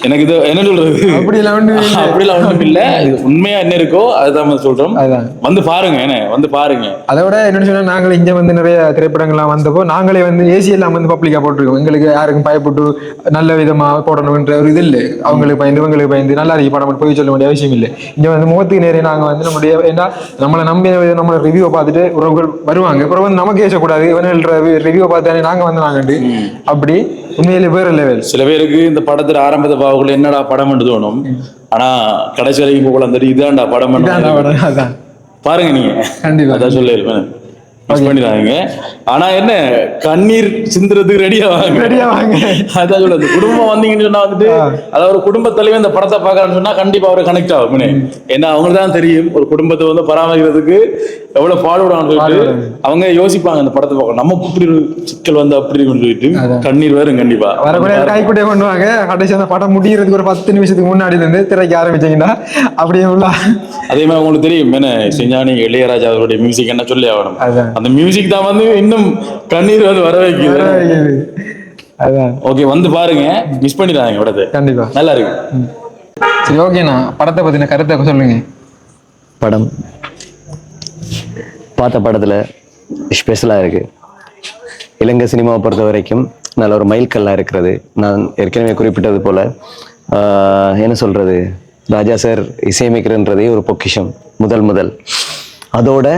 Speaker 4: எனக்கு இது என்ன சொல்றது அப்படிலாம் ஒண்ணும் இல்ல. உண்மையா என்ன இருக்கோ அதுதான் சொல்றோம். வந்து பாருங்க வந்து பாருங்க.
Speaker 5: அதை விட என்னன்னு சொன்னா நாங்களே இங்க வந்து நிறைய திரைப்படங்கள்லாம் வந்தப்போ நாங்களே வந்து ஏசி எல்லாம் வந்து பப்ளிக்கா போட்டிருக்கோம். எங்களுக்கு யாருக்கும் பயப்பட்டு நல்ல விதமா போடணும்ன்ற ஒரு இது இல்லை. அவங்களுக்கு பயந்து இவங்களுக்கு பயந்து நல்லா இருக்கு படம் போய் சொல்ல வேண்டிய அவசியம் இல்லை. இங்க வந்து முகத்துக்கு நேரே நாங்க வந்து நம்மளுடைய ஏன்னா நம்மளை நம்பி நம்ம ரிவ்யூவை பார்த்துட்டு உறவுகள் வருவாங்க. அப்புறம் வந்து நமக்கு ஏசக்கூடாது ரிவ்யூவை பார்த்தானே நாங்க வந்து நாங்க அப்படி உண்மையிலே வேற லெவல்.
Speaker 4: சில பேருக்கு இந்த படத்துல ஆரம்பத்தை பார்க்கல என்னடா படம் தோணும். ஆனா கடைசி வரைக்கும் போகல அந்த இதான்டா படம் பாருங்க நீங்க கண்டிப்பா அதான் சொல்லிருப்பேன் பண்ணிடுறாங்க. ஆனா என்ன கண்ணீர் சிந்துறதுக்கு ரெடியா வாங்க. அதான் சொல்ல குடும்பம் வந்தீங்கன்னு சொன்னா வந்துட்டு அதாவது ஒரு குடும்ப தலைவர் இந்த படத்தை பாக்கறான்னு சொன்னா கண்டிப்பா அவரை கனெக்ட் ஆகும். ஏன்னா அவங்களுக்கு தான் தெரியும் ஒரு குடும்பத்தை வந்து பராமரிக்கிறதுக்கு எவ்வளவு பாடுபடான்னு அவங்க யோசிப்பாங்க இந்த படத்தை பார்க்க நம்ம இப்படி ஒரு சிக்கல் வந்து அப்படி சொல்லிட்டு கண்ணீர் வரும் கண்டிப்பா
Speaker 5: வரக்கூடிய கைக்குட்டே பண்ணுவாங்க. கடைசி அந்த படம் முடியறதுக்கு ஒரு 10 நிமிஷத்துக்கு முன்னாடி இருந்து திரைக்க ஆரம்பிச்சீங்கன்னா அப்படியே உள்ள
Speaker 4: அதே மாதிரி உங்களுக்கு தெரியும் என்ன செஞ்சானி இளையராஜா அவருடைய மியூசிக் என்ன சொல்லி ஆகணும். அந்த மியூசிக் தான் வந்து இன்னும் கண்ணீர் வந்து வர வைக்குது. ஓகே வந்து பாருங்க மிஸ் பண்ணிடாதீங்க படத்தை கண்டிப்பா நல்லா இருக்கு.
Speaker 5: சரி ஓகேண்ணா, படத்தை பத்தின கருத்தை சொல்லுங்க.
Speaker 9: படம் பார்த்த படத்துல ஸ்பெஷலா இருக்கு. இலங்கை சினிமாவை பொறுத்த வரைக்கும் நல்ல ஒரு மைல்கல்லா இருக்கிறது. நான் ஏற்கனவே குறிப்பிட்டது போல என்ன சொல்றது, ராஜா சார் இசையமைக்கிறன்றதே ஒரு பொக்கிஷம். முதல் அதோட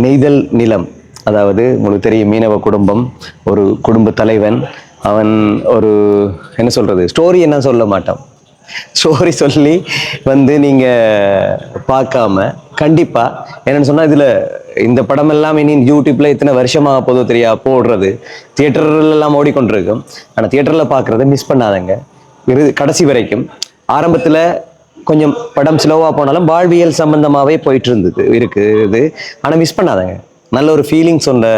Speaker 9: நெய்தல் நிலம், அதாவது உங்களுக்கு தெரியும், மீனவ குடும்பம், ஒரு குடும்ப தலைவன், அவன் ஒரு என்ன சொல்றது, ஸ்டோரி என்ன சொல்ல மாட்டான், ஸ்டோரி சொல்லி வந்து நீங்க பார்க்காம கண்டிப்பா என்னன்னு சொன்னா, இதுல இந்த படம் எல்லாம் இனி யூடியூப்ல இத்தனை வருஷமாக போதோ தெரியா போடுறது, தியேட்டர்ல எல்லாம் ஓடிக்கொண்டிருக்கும். ஆனா தியேட்டர்ல பாக்குறத மிஸ் பண்ணாதங்க கடைசி வரைக்கும். ஆரம்பத்துல கொஞ்சம் படம் ஸ்லோவா போனாலும் வாழ்வியல் சம்பந்தமாவே போயிட்டு இருக்குது. ஆனா மிஸ் பண்ணாதங்க, நல்ல ஒரு ஃபீலிங்ஸ் உண்ட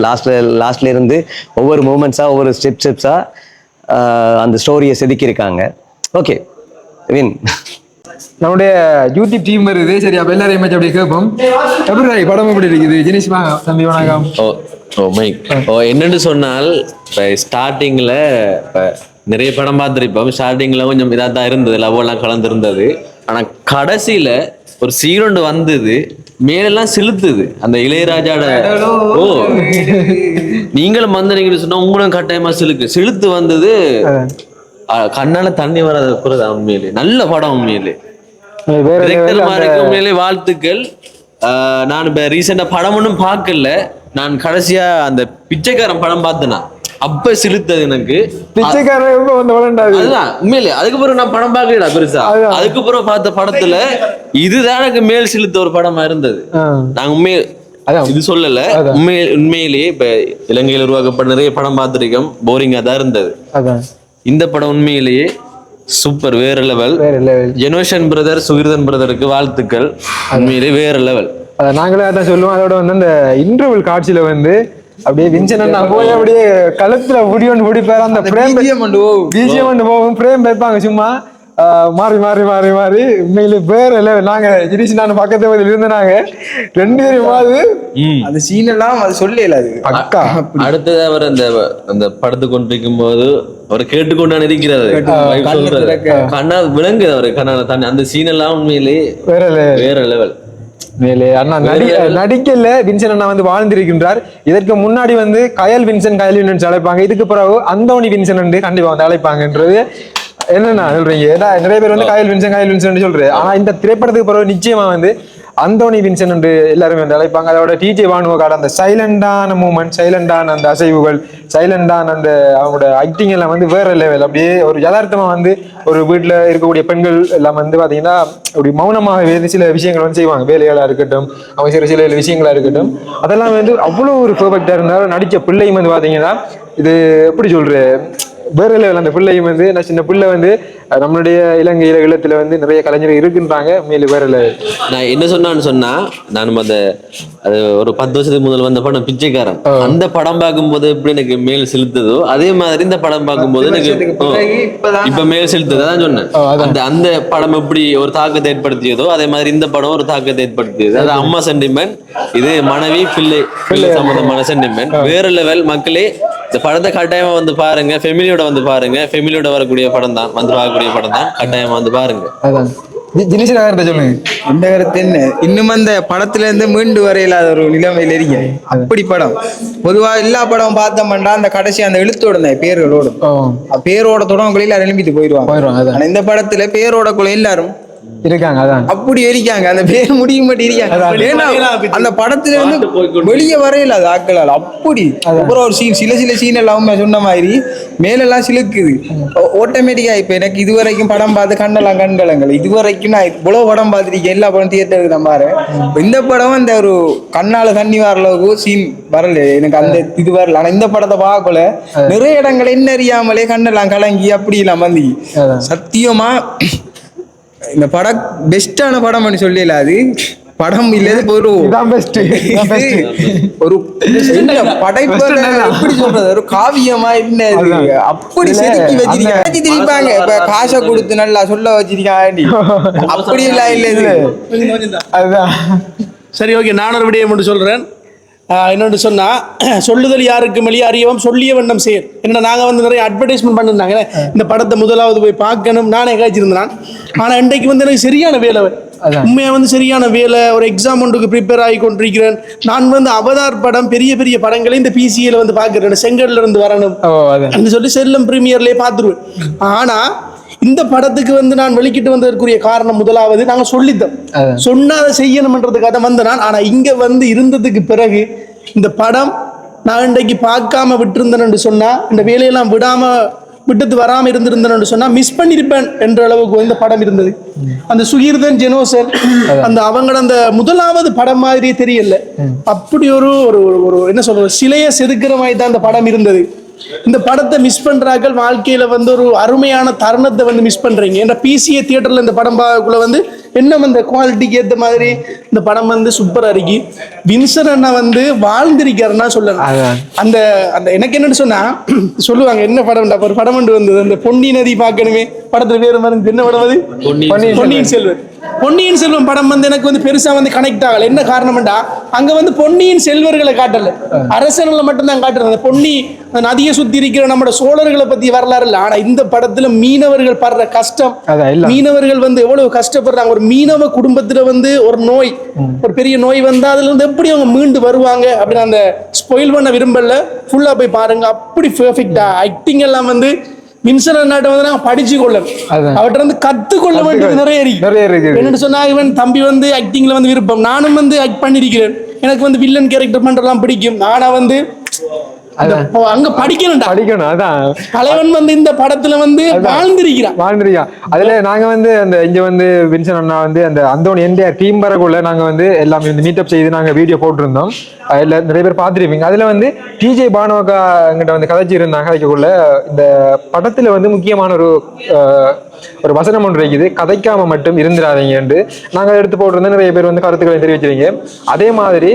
Speaker 9: லாஸ்ட்ல இருந்து ஒவ்வொரு மூமெண்ட்ஸா ஒவ்வொரு ஸ்டெப்ஸா அந்த ஸ்டோரியை செதுக்கியிருக்காங்க. Okay win.
Speaker 5: நம்முடைய யூடியூப் டீம் வருது. சரி, அப்ப எல்லாரையும் அப்படி கேட்போம். எப்படி படம் எப்படி இருக்குது? ஜெனிஷ் வாங்க தம்பி, வணக்கம்.
Speaker 10: என்னன்னு சொன்னால், ஸ்டார்டிங்ல நிறைய படம் பார்த்துருப்போம். ஸ்டார்டிங்ல கொஞ்சம் இதாக தான் இருந்தது, லவ் எல்லாம் கலந்துருந்தது. ஆனா கடைசியில ஒரு சீரொண்டு வந்தது, மேலெல்லாம் செலுத்துது அந்த இளையராஜாட. நீங்களும் வந்தீங்கன்னு சொன்னா உங்களும் கட்டாயமா செலுத்து வந்தது. கண்ணால தண்ணி வராத குறைதான். உண்மையிலே நல்ல படம். உண்மையிலே உண்மையிலே வாழ்த்துக்கள். நான் இப்ப ரீசெண்டா படம் ஒன்றும் பார்க்கல. நான் கடைசியா அந்த பிச்சைக்காரன் படம் பார்த்தேன்னா அப்ப சிலுத்தது எனக்கு. அதுதான் உண்மையிலே. அதுக்கப்புறம் நான் படம் பார்க்கல பெருசா. அதுக்கப்புறம் பார்த்த படத்துல இதுதான் எனக்கு மேல் சிலுத்த ஒரு படமா இருந்தது. நாங்க உண்மையை இது சொல்லல, உண்மையிலேயே இப்ப இலங்கையில் உருவாக்கப்பட்ட நிறைய படம் பார்த்திருக்கோம், போரிங்கா தான் இருந்தது. இந்த படம் உண்மையிலேயே சூப்பர், வேற லெவல். ஜெனோஷன் பிரதர், சுகிர்தன் பிரதருக்கு வாழ்த்துக்கள். உண்மையிலேயே வேற லெவல்.
Speaker 5: நாங்களே அதான் சொல்லுவோம். அதோட வந்து அந்த இன்டர்வல் காட்சியில வந்து அப்படியே வின்சன் போய் அப்படியே களத்துல முடிப்பாரு. அந்த பிஜிஎம் போகும், பிரேம் வைப்பாங்க சும்மா மாறி மாறி மாறி மாறி. உண்மையிலே வேற லெவல். நாங்க ஜிரிஷ் நான் பக்கத்து பகுதியில் இருந்தாங்க, 2 பேரும் அந்த சீன் எல்லாம் அது சொல்லல. அது பக்கா.
Speaker 10: அடுத்தது அவர் அந்த படத்து கொண்டிருக்கும் போது அவர் கேட்டுக்கொண்டான் இருக்கிறாரு, கண்ணா விளங்குது அவரு கண்ணால தானே. அந்த சீன் எல்லாம் உண்மையிலே வேற லெவல்.
Speaker 5: மேலே அண்ணா நடிக்கல. வின்சன் அண்ணா வந்து வாழ்ந்திருக்கின்றார். இதற்கு முன்னாடி வந்து கயல் வின்சன் அழைப்பாங்க. இதுக்கு பிறகு அந்தோனி வின்சன் கண்டிப்பா வந்து அழைப்பாங்கன்றது என்னன்னா சொல்றீங்க. ஏன்னா நிறைய பேர் வந்து கயல் வின்சன் சொல்றது. ஆனா இந்த திரைப்படத்துக்கு பிறகு நிச்சயமா வந்து அந்தோனி வின்சன் என்று எல்லாருமே வந்து அழைப்பாங்க. அதோட டிஜே வானுவகாட அந்த சைலண்டான மூமெண்ட், சைலண்டான அந்த அசைவுகள், சைலண்டான அந்த அவங்களோட ஆக்டிங் எல்லாம் வந்து வேற லெவல். அப்படியே ஒரு யதார்த்தமா வந்து ஒரு வீட்டுல இருக்கக்கூடிய பெண்கள் எல்லாம் வந்து பாத்தீங்கன்னா அப்படி மௌனமாக சில விஷயங்கள் வந்து செய்வாங்க. வேலைகளா இருக்கட்டும், அவங்க செய்யற சில விஷயங்களா இருக்கட்டும், அதெல்லாம் வந்து அவ்வளவு ஒரு பெர்ஃபெக்டா இருந்தாலும் நடிச்ச பிள்ளையும் வந்து பாத்தீங்கன்னா இது எப்படி சொல்ற வேற லெவல். அந்த பிள்ளையும் வந்து நான் சின்ன பிள்ளை வந்து நம்மளுடைய இலங்கை ஈழத்துல வந்து நிறைய கலைஞர்கள் இருக்கின்றாங்க. மேலே வேற லெவல்.
Speaker 10: நான் என்ன சொன்னா நான் அது ஒரு 10 வருஷத்துக்கு முதல் வந்த படம் பிச்சைக்காரன். அந்த படம் பார்க்கும்போது எப்படி எனக்கு மேல் செலுத்துதோ அதே மாதிரி இந்த படம் பார்க்கும்போது எனக்கு இப்ப மேல் செலுத்துது. அதான் சொன்னேன், அந்த படம் எப்படி ஒரு தாக்கத்தை ஏற்படுத்தியதோ அதே மாதிரி இந்த படம் ஒரு தாக்கத்தை ஏற்படுத்தியது. அது அம்மா சென்டிமெண்ட், இது மனைவி பிள்ளை சம்பந்தமான சென்டிமெண்ட். வேற லெவல். மக்களே இந்த படத்தை கட்டாயமா வந்து பாருங்க, ஃபெமிலியோட வந்து பாருங்க. ஃபெமிலியோட வரக்கூடிய படம் தான், வந்து பார்க்கக்கூடிய படம் தான். கட்டாயமா வந்து பாருங்க.
Speaker 11: இந்த கருத்து என்ன, இன்னும் அந்த படத்துல இருந்து மீண்டு வரையில்லாத ஒரு நிலைமையில இருக்க அப்படி படம். பொதுவா எல்லா படம் பார்த்தோம்னா அந்த கடைசி அந்த எழுத்தோட பேர்களோட பேரோட தொடங்கக்குள்ள எழுப்பிட்டு போயிடுவாங்க. ஆனா இந்த படத்துல பேரோட குள்ள எல்லாரும்
Speaker 5: இருக்காங்க. அதான்
Speaker 11: அப்படி இருக்காங்க, அந்த பேர் முடிய மாட்டேன் இருக்காங்க. அந்த படத்துல இருந்து வெளியே வரையில அது ஆக்கலால் அப்படி அப்புறம் ஒரு சீன், சில சீன் எல்லாம் சொன்ன மாதிரி மேலெல்லாம் சிலுக்குது ஆட்டோமேட்டிக்கா. இப்ப எனக்கு இதுவரைக்கும் படம் பார்த்து கண்டலங்கள் இதுவரைக்கும் நான் இவ்வளவு படம் பார்த்துருக்கேன், எல்லா படம் தியேட்டருக்கு தான் பாரு. இந்த படம் அந்த ஒரு கண்ணால தண்ணி வர அளவுக்கு சீன் வரல எனக்கு, அந்த இது வரல. ஆனா இந்த படத்தை பார்க்கல நிறைய இடங்கள் என்ன அறியாமலே கண்ணெல்லாம் கலங்கி அப்படி எல்லாம் வந்து சத்தியமா இந்த படம் பெஸ்டான படம் சொல்லல. அது படம் இல்லது ஒரு படைப்பு எப்படி சொல்றது, ஒரு காவியமா என்ன அப்படி செதுக்கி வச்சிருக்காங்க. இப்ப காசை கொடுத்து நல்லா சொல்ல வச்சிருக்காங்க, அப்படி எல்லாம் இல்ல.
Speaker 6: அதுதான் சரி. ஓகே, நான் ஒரு விடயம் மட்டும் சொல்றேன். என்னென்னு சொன்னால் சொல்லுதல் யாருக்கு வெளியே அறியவும் சொல்லிய வண்ணம் செய்ய என்ன நாங்கள் வந்து நிறைய அட்வர்டைஸ்மெண்ட் பண்ணியிருந்தாங்க இந்த படத்தை முதலாவது போய் பார்க்கணும் நானே காய்ச்சிருந்தேன். ஆனால் இன்றைக்கு வந்து எனக்கு சரியான வேலை உண்மையாக வந்து சரியான வேலை ஒரு எக்ஸாம் ஒன்றுக்கு ப்ரிப்பேர் ஆகி கொண்டிருக்கிறேன். நான் வந்து அவதார் படம் பெரிய பெரிய படங்களை இந்த பிசிஏல வந்து பார்க்குறேன். செங்கல்ல இருந்து வரணும் அப்படின்னு சொல்லி செல்லம் பிரீமியர்லேயே பார்த்துருவேன். ஆனால் இந்த படத்துக்கு வந்து நான் வெளிக்கிட்டு வந்ததற்குரிய காரணம் முதலாவது நாங்கள் சொல்லித்தோம் சொன்னா அதை செய்யணும்ன்றதுக்காக வந்த நான். ஆனால் இங்கே வந்து இருந்ததுக்கு பிறகு இந்த படம் நான் இன்றைக்கு பார்க்காம விட்டுருந்தேன்னு சொன்னால் இந்த வேலையெல்லாம் விட்டுட்டு வராமல் இருந்திருந்தேன்னு சொன்னால் மிஸ் பண்ணியிருப்பேன் என்ற அளவுக்கு இந்த படம் இருந்தது. அந்த சுகீர்தன் ஜெனோசன் அந்த அவங்கள அந்த முதலாவது படம் மாதிரியே தெரியல. அப்படி ஒரு ஒரு என்ன சொல்றது சிலையை செதுக்கிற மாதிரி தான் அந்த படம் இருந்தது. இந்த படத்தை மிஸ் பண்றார்கள் வாழ்க்கையில வந்து ஒரு அருமையான தருணத்தை வந்து மிஸ் பண்றீங்க. ஏன்னா பிசிஏ தியேட்டர்ல இந்த படம் பார்க்கக்குள்ள வந்து என்ன அந்த குவாலிட்டிக்கு ஏற்ற மாதிரி இந்த படம் வந்து சூப்பரா இருக்கு. வின்சன் அண்ணா வந்து வாழ்ந்திருக்காருன்னா சொல்லலாம். அந்த அந்த எனக்கு என்னன்னு சொன்னா சொல்லுவாங்க என்ன படம் ஒரு படம் வந்தது அந்த பொன்னி நதி பார்க்கணுமே படத்துல பேரு மாதிரி என்ன படம் அது பொன்னியின் செல்வன். பொன்னியின் செல்வன் படம் வந்து எனக்கு வந்து பெருசா வந்து கனெக்ட் ஆகல. என்ன காரணம்டா அங்க வந்து பொன்னியின் செல்வர்களை காட்டல அரசர்களை மட்டும்தான் காட்டுறது. பொன்னி நதியை சுத்தி இருக்கிற நம்ம சோழர்களை பத்தி வரலாறு இல்லை. ஆனா இந்த படத்துல மீனவர்கள் படுற கஷ்டம் மீனவர்கள் வந்து எவ்வளவு கஷ்டப்படுறாங்க. ஒரு மீனவ குடும்பத்துல வந்து ஒரு நோய் ஒரு பெரிய நோய் வந்தா அதுல இருந்து எப்படி அவங்க மீண்டு வருவாங்க அப்படின்னு அந்த ஸ்பாயில் பண்ண விரும்பல. ஃபுல்லா போய் பாருங்க. அப்படி பெர்ஃபெக்டா ஆக்டிங் எல்லாம் வந்து வின்சன் அண்ணாட்ட வந்து நாங்க படிச்சு கொள்ளணும் அவர்கிட்ட வந்து கத்துக்கொள்ள வேண்டியது நிறைய இருக்கு. என்னன்னு சொன்னா இவன் தம்பி வந்து ஆக்டிங்ல வந்து விருப்பம். நானும் வந்து ஆக்ட் பண்ணிருக்கிறேன். எனக்கு வந்து வில்லன் கேரக்டர் பண்றதெல்லாம் பிடிக்கும். ஆனா வந்து அங்க படிக்கணும் அதான் தலைவன் வந்து இந்த படத்துல வந்து வாழ்ந்திருக்கான்.
Speaker 5: அதுல நாங்க வந்து அந்த இங்க வந்து வின்சன் அண்ணா வந்து அந்த அந்தோனி எந்த டீம் வரக்குள்ள நாங்க வந்து எல்லாமே மீட்டப் செய்து நாங்க வீடியோ போட்டிருந்தோம். அதுல நிறைய பேர் பார்த்துருப்பீங்க. அதுல வந்து டிஜே பானுவக்கா எங்கிட்ட வந்து கதைச்சு இருந்தாங்க. கதைக்குள்ள இந்த படத்துல வந்து முக்கியமான ஒரு வசனம் ஒன்று இருக்குது கதைக்காம மட்டும் இருந்துடாதீங்கன்னு நாங்க எடுத்து போட்டிருந்தோம். நிறைய பேர் வந்து கருத்துக்களை தெரிவிச்சிருங்க. அதே மாதிரி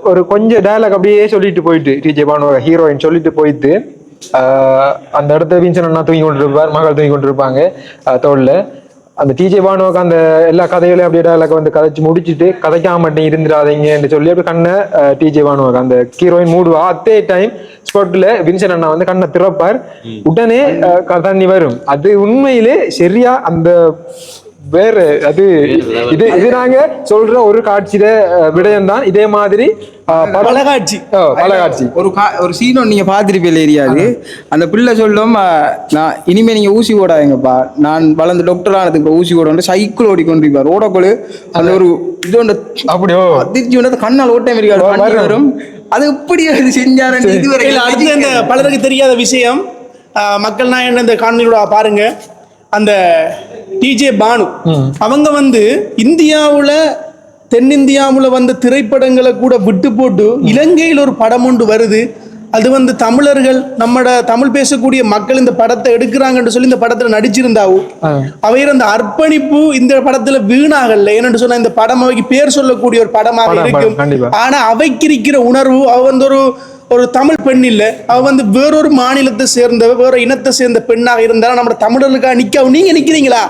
Speaker 5: ஒரு கொஞ்சம் டயலாக் அப்படியே சொல்லிட்டு போயிட்டு டிஜே பானுவக்கா ஹீரோயின் சொல்லிட்டு போயிட்டு அந்த இடத்துல வின்சன் அண்ணா தூங்கி கொண்டிருப்பார் மகள் தூங்கி கொண்டிருப்பாங்க தோல்ல. அந்த டிஜே பானுவக்கா அந்த எல்லா கதைகளையும் அப்படியே டயலாக் வந்து கதைச்சு முடிச்சுட்டு கதைக்காம மட்டும் இருந்துடாதீங்கன்னு சொல்லி அப்படி கண்ணை டிஜே பானுவக்கா அந்த ஹீரோயின் மூடுவா. அதே டைம் ஸ்பாட்ல வின்சன் அண்ணா வந்து கண்ணை திறப்பார். உடனே தண்ணி வரும். அது உண்மையிலே சரியா அந்த வேற அது இது நாங்க சொல்ற ஒரு காட்சியில விடயம் தான். இதே மாதிரி பல காட்சி
Speaker 11: ஒரு சீன் நீங்க பாத்திருப்பீங்க ஏரியாது. அந்த பிள்ளை சொல்லும் நான் இனிமே நீங்க ஊசி ஓடாதீங்கப்பா நான் வளர்ந்து டாக்டர் ஆனதுக்கு ஊசி ஓட சைக்கிள் ஓடிக்கொண்டிருப்பார் ஓடக்குழு அந்த ஒரு இது அப்படியோ அதிர்ச்சி கண்ணால் ஓட்டம் வரும். அது எப்படி அது செஞ்சாரு இதுவரை
Speaker 6: அடுத்து இந்த பலருக்கு தெரியாத விஷயம் மக்கள் நான் என்ன இந்த காணொலியோட பாருங்க. அந்த டிஜே பானு அவங்க வந்து இந்தியாவுல தென்னிந்தியாவுல வந்த திரைப்படங்களை கூட விட்டு போட்டு இலங்கையில் ஒரு படம் ஒன்று வருது. அது வந்து தமிழர்கள் நம்மட தமிழ் பேசக்கூடிய மக்கள் இந்த படத்தை எடுக்கிறாங்கன்னு சொல்லி இந்த படத்துல நடிச்சிருந்தாவும் அவையர் அந்த அர்ப்பணிப்பு இந்த படத்துல வீணாகல. ஏன்னு சொன்னா இந்த படம் அவைக்கு பேர் சொல்லக்கூடிய ஒரு படமாக இருக்கும். ஆனா அவைக்கு இருக்கிற உணர்வு அவ வந்து ஒரு தமிழ் பெண் இல்ல அவ வந்து வேறொரு மாநிலத்தை சேர்ந்த வேற இனத்தை சேர்ந்த பெண்ணாக இருந்தாலும் நம்ம தமிழர்களுக்காக நீங்க நிக்கிறீங்களா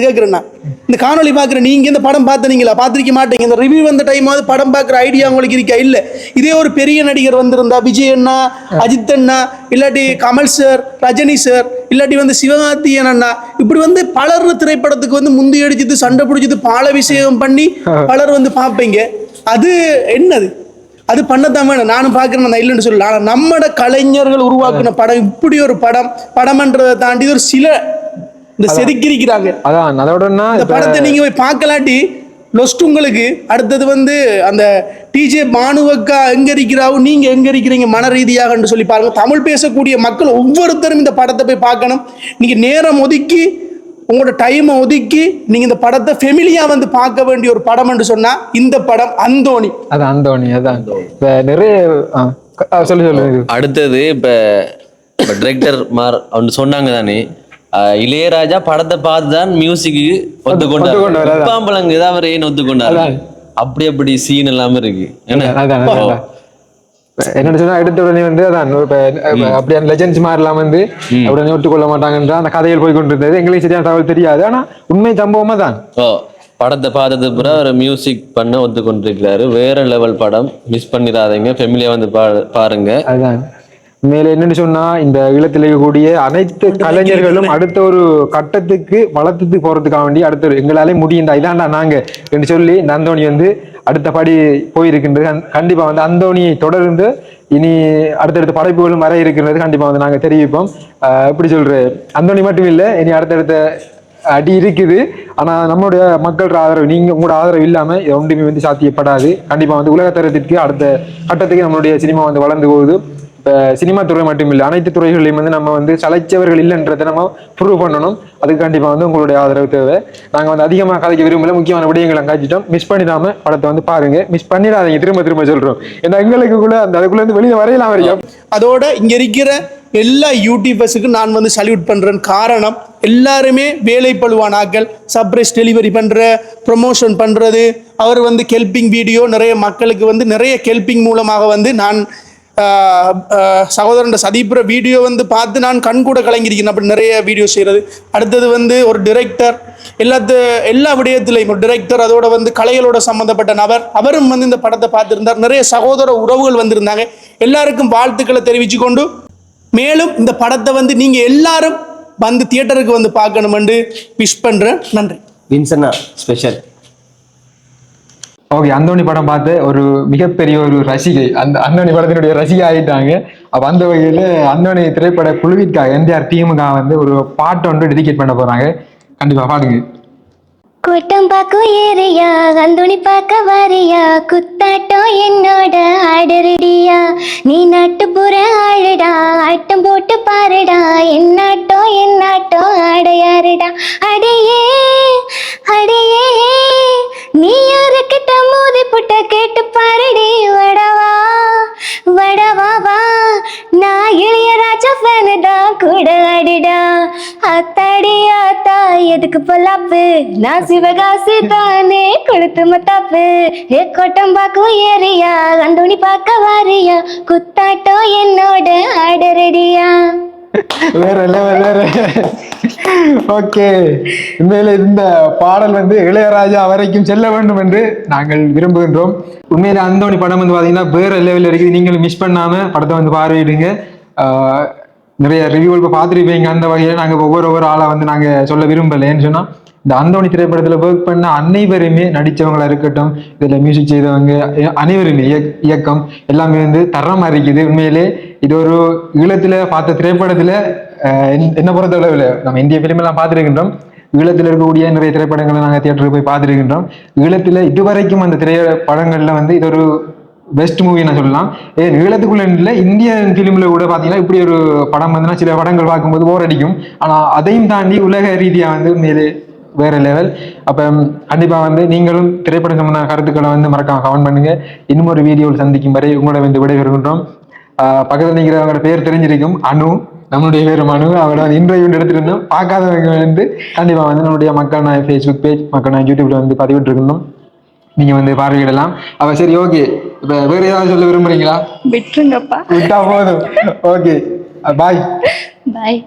Speaker 6: கேட்கிறேன்னா இந்த காணொலி பாக்குற நீங்க இந்த படம் பார்த்தீங்களா பார்த்திருக்க மாட்டீங்க. இந்த ரிவ்யூ வந்த டைமாவது படம் பார்க்குற ஐடியா உங்களுக்கு இருக்கா இல்ல. இதே ஒரு பெரிய நடிகர் வந்திருந்தா விஜய் அண்ணா அஜித் அண்ணா இல்லாட்டி கமல் சார் ரஜினி சார் இல்லாட்டி வந்து சிவகார்த்திகேயன் அண்ணா இப்படி வந்து பலர் திரைப்படத்துக்கு வந்து முந்தி அடிச்சுட்டு சண்டை பிடிச்சிட்டு பால விஷயம் பண்ணி பலர் வந்து பார்ப்பீங்க. அது என்னது அது பண்ணத்தான் வேணும். நானும் பார்க்குறேன் நான் இல்லைன்னு சொல்லல. ஆனால் நம்மட கலைஞர்கள் உருவாக்குன படம் இப்படி ஒரு படம்ன்றதை தாண்டி ஒரு சில இந்த செதுக்கிருக்கிறாங்க.
Speaker 5: அதான் அதோட
Speaker 6: இந்த படத்தை நீங்க போய் பார்க்கலாட்டி லொஸ்ட் உங்களுக்கு. அடுத்தது வந்து அந்த டிஜே பானுவக்கா எங்க இருக்கிறாவோ நீங்க எங்க இருக்கிறீங்க மன ரீதியாக சொல்லி பாருங்க. தமிழ் பேசக்கூடிய மக்கள் ஒவ்வொருத்தரும் இந்த படத்தை போய் பார்க்கணும். நீங்க நேரம் ஒதுக்கி உங்களோட டைமை ஒதுக்கி நீங்க இந்த படத்தை ஃபெமிலியா வந்து பார்க்க வேண்டிய ஒரு படம் என்று சொன்னா இந்த படம் அந்தோணி.
Speaker 5: அதான் நிறைய சொல்லு.
Speaker 10: அடுத்தது இப்ப டிரெக்டர் மார் ஒன்று சொன்னாங்க தானே இளையராஜா படத்தை பார்த்துதான் மியூசிக்கு ஒத்துக்கொண்டாரு. அவர் ஏன் ஒத்துக்கொண்டாரு அப்படி சீன் எல்லாமே இருக்கு.
Speaker 5: என்ன சொன்னா எடுத்த உடனே வந்து அதான் அப்படியே லெஜெண்ட்ஸ் மாதிரிலாம் வந்து உடனே ஒத்துக்கொள்ள மாட்டாங்கன்ற அந்த கதையில் போய் கொண்டிருந்தது. எங்களுக்கு சரியான தகவல் தெரியாது. ஆனா உண்மை சம்பவமா தான்
Speaker 10: படத்தை பார்த்தது பிறகு அவர் மியூசிக் பண்ண ஒத்துக்கொண்டிருக்கிறாரு. வேற லெவல் படம், மிஸ் பண்ணிடாதீங்க, ஃபேமிலியா வந்து பாருங்க.
Speaker 5: அதான் மேல என்னன்னு சொன்னா, இந்த ஈழத்தில் இருக்கக்கூடிய அனைத்து கலைஞர்களும் அடுத்த ஒரு கட்டத்துக்கு வளர்த்துட்டு போறதுக்காக வேண்டி அடுத்த ஒரு எங்களாலே முடியுண்டா இதாண்டா நாங்க என்று சொல்லி இந்த அந்தோணி வந்து அடுத்த படி போயிருக்கின்றது. கண்டிப்பா வந்து அந்தோணியை தொடர்ந்து இனி அடுத்தடுத்த படைப்புகளும் வர இருக்கின்றது. கண்டிப்பா வந்து நாங்க தெரிவிப்போம். எப்படி சொல்றேன், அந்தோணி மட்டும் இல்லை, இனி அடுத்தடுத்த அடி இருக்குது. ஆனா நம்மளுடைய மக்கள் ஆதரவு, நீங்க உங்களோட ஆதரவு இல்லாம இது ஒன்றுமே வந்து சாத்தியப்படாது. கண்டிப்பா வந்து உலகத்தரத்திற்கு அடுத்த கட்டத்துக்கு நம்மளுடைய சினிமா வந்து வளர்ந்து போகுது. இப்போ சினிமா துறை மட்டும் இல்லை, அனைத்து துறைகளையும் வந்து நம்ம வந்து சளைச்சவர்கள் இல்லைன்றதை நம்ம ப்ரூவ் பண்ணணும். அதுக்கு கண்டிப்பாக வந்து உங்களுடைய ஆதரவு தேவை. நாங்கள் வந்து அதிகமாக கதைக்க விரும்பல, முக்கியமான விடயங்களை காய்ச்சிட்டோம். மிஸ் பண்ணிடாம படத்தை வந்து பாருங்க, மிஸ் பண்ணிடாதீங்க. திரும்ப திரும்ப சொல்றோம், ஏன்னா எங்களுக்குள்ள அந்த அதுக்குள்ள இருந்து வெளியே வரையலாம் வரைக்கும்.
Speaker 6: அதோட இங்க இருக்கிற எல்லா யூடியூபர்ஸுக்கும் நான் வந்து சல்யூட் பண்றேன். காரணம், எல்லாருமே வேலை பழுவான ஆக்கள். சர்ப்ரைஸ் டெலிவரி பண்ற, ப்ரொமோஷன் பண்றது, அவர் வந்து ஹெல்பிங் வீடியோ நிறைய மக்களுக்கு வந்து நிறைய ஹெல்பிங் மூலமாக வந்து நான் சகோதரன் சதீப்புற வீடியோ வந்து பார்த்து நான் கண் கூட கலங்கியிருக்கேன். அப்படி நிறைய வீடியோ செய்கிறது. அடுத்தது வந்து ஒரு டிரெக்டர், எல்லா விடயத்திலையும் ஒரு டிரெக்டர், அதோட வந்து கலைகளோட சம்மந்தப்பட்ட நபர், அவரும் வந்து இந்த படத்தை பார்த்துருந்தார். நிறைய சகோதர உறவுகள் வந்திருந்தாங்க. எல்லாருக்கும் வாழ்த்துக்களை தெரிவித்து கொண்டு, மேலும் இந்த படத்தை வந்து நீங்க எல்லாரும் வந்து தியேட்டருக்கு வந்து பார்க்கணும்னு விஷ் பண்றேன். நன்றி.
Speaker 9: வின்சனா ஸ்பெஷல்.
Speaker 5: ஓகே, அந்தோணி படம் பார்த்து ஒரு மிகப்பெரிய ஒரு ரசிகை, அந்த அந்தோணி படத்தினுடைய ரசிகை ஆகிட்டாங்க. அப்போ அந்த வகையில் அந்தோணி திரைப்பட குழுவிற்காக என்டிஆர் டீமுக்காக வந்து ஒரு பாட்டு ஒன்று டெடிகேட் பண்ண போறாங்க. கண்டிப்பா பாடுங்க.
Speaker 1: கூட்டம் பார்க்கும் ஏரியா, அந்தோணி பார்க்க வாரியா, குத்தாட்டம் என்னோட ஆடரடியா, நீ நாட்டுப்புற ஆளுடா, ஆட்டம் போட்டு பாருடா, என்னாட்டம் ஆடையாருடா, அடையே அடையே நீ யாருக்கிட்ட மோதி புட்ட கேட்டு பாருடி, வடவா வடவா வா, நான் இளையராஜா ஃபேனு தான், கூட ஆடுடா, அத்தாடி ஆத்தா எதுக்கு பொல்லாப்பு, நான் சிவகாசி தானே கொளுத்து மத்தாப்பு, கோட்டம் பார்க்கும் ஏரியா, அந்தோணி பார்க்க வாரியா, குத்தாட்டம் என்னோட ஆடரடியா.
Speaker 5: வேற வேற. ஓகே, உண்மையில இந்த பாடல் வந்து இளையராஜா வரைக்கும் செல்ல வேண்டும் என்று நாங்கள் விரும்புகின்றோம். உண்மையில அந்தோணி படம் வந்து பாத்தீங்கன்னா வேற லெவலில் இருக்குது. நீங்களும் மிஸ் பண்ணாம படத்தை வந்து பார்வையிடுங்க. நிறைய ரிவ்யூ இப்போ பார்த்துருப்பீங்க. அந்த வகையில் நாங்கள் ஒவ்வொரு ஆளை வந்து நாங்கள் சொல்ல விரும்பலைன்னு சொன்னால், இந்த அந்தோணி திரைப்படத்தில் ஒர்க் பண்ண அனைவருமே, நடித்தவங்களா இருக்கட்டும், இதில் மியூசிக் செய்தவங்க அனைவருமே, இயக்கம் எல்லாமே வந்து தரமாக இருக்குது. உண்மையிலே இது ஒரு ஈழத்தில் பார்த்த திரைப்படத்தில் என்ன பொறுத்தளவில் நம்ம இந்திய ஃபிலிமெல்லாம் பார்த்துருக்கின்றோம். ஈழத்தில் இருக்கக்கூடிய நிறைய திரைப்படங்களை நாங்கள் தியேட்டருக்கு போய் பார்த்துருக்கின்றோம். ஈழத்தில் இதுவரைக்கும் அந்த திரைப்படங்களில் வந்து இது ஒரு பெஸ்ட் மூவி நான் சொல்லலாம். ஈழத்துக்குள்ள இல்லை, இந்திய ஃபிலிமில் கூட பார்த்தீங்கன்னா இப்படி ஒரு படம் வந்துன்னா சில படங்கள் பார்க்கும்போது போர் அடிக்கும். ஆனால் அதையும் தாண்டி உலக ரீதியாக வந்து மேலே வேற லெவல். அப்போ கண்டிப்பாக வந்து நீங்களும் திரைப்படம் சம்பந்தமான கருத்துக்களை வந்து மறக்காம கமெண்ட் பண்ணுங்க. இன்னும் ஒரு வீடியோவில் சந்திக்கும் வரை உங்களோட வந்து விடைபெறுகின்றோம். பக்கத்தில் நிற்கிறவங்களோட பேர் தெரிஞ்சிருக்கும், அனு. நம்மளுடைய பேர் மனு. அவங்கள வந்து இன்டர்வியூ எடுத்துருந்தோம். பார்க்காதவங்க வந்து கண்டிப்பாக வந்து நம்மளுடைய மக்கள் நான் ஃபேஸ்புக் பேஜ், மக்கள் நான் யூடியூப்ல வந்து பதிவிட்டு இருக்கணும். நீங்க வந்து பார்வையிடலாம். அவ சரி, ஓகே. இப்ப வேற ஏதாவது சொல்ல விரும்புறீங்களா?
Speaker 8: விட்டுருங்கப்பா.
Speaker 5: விட்டா போதும். ஓகே, பாய்.
Speaker 1: பாய்.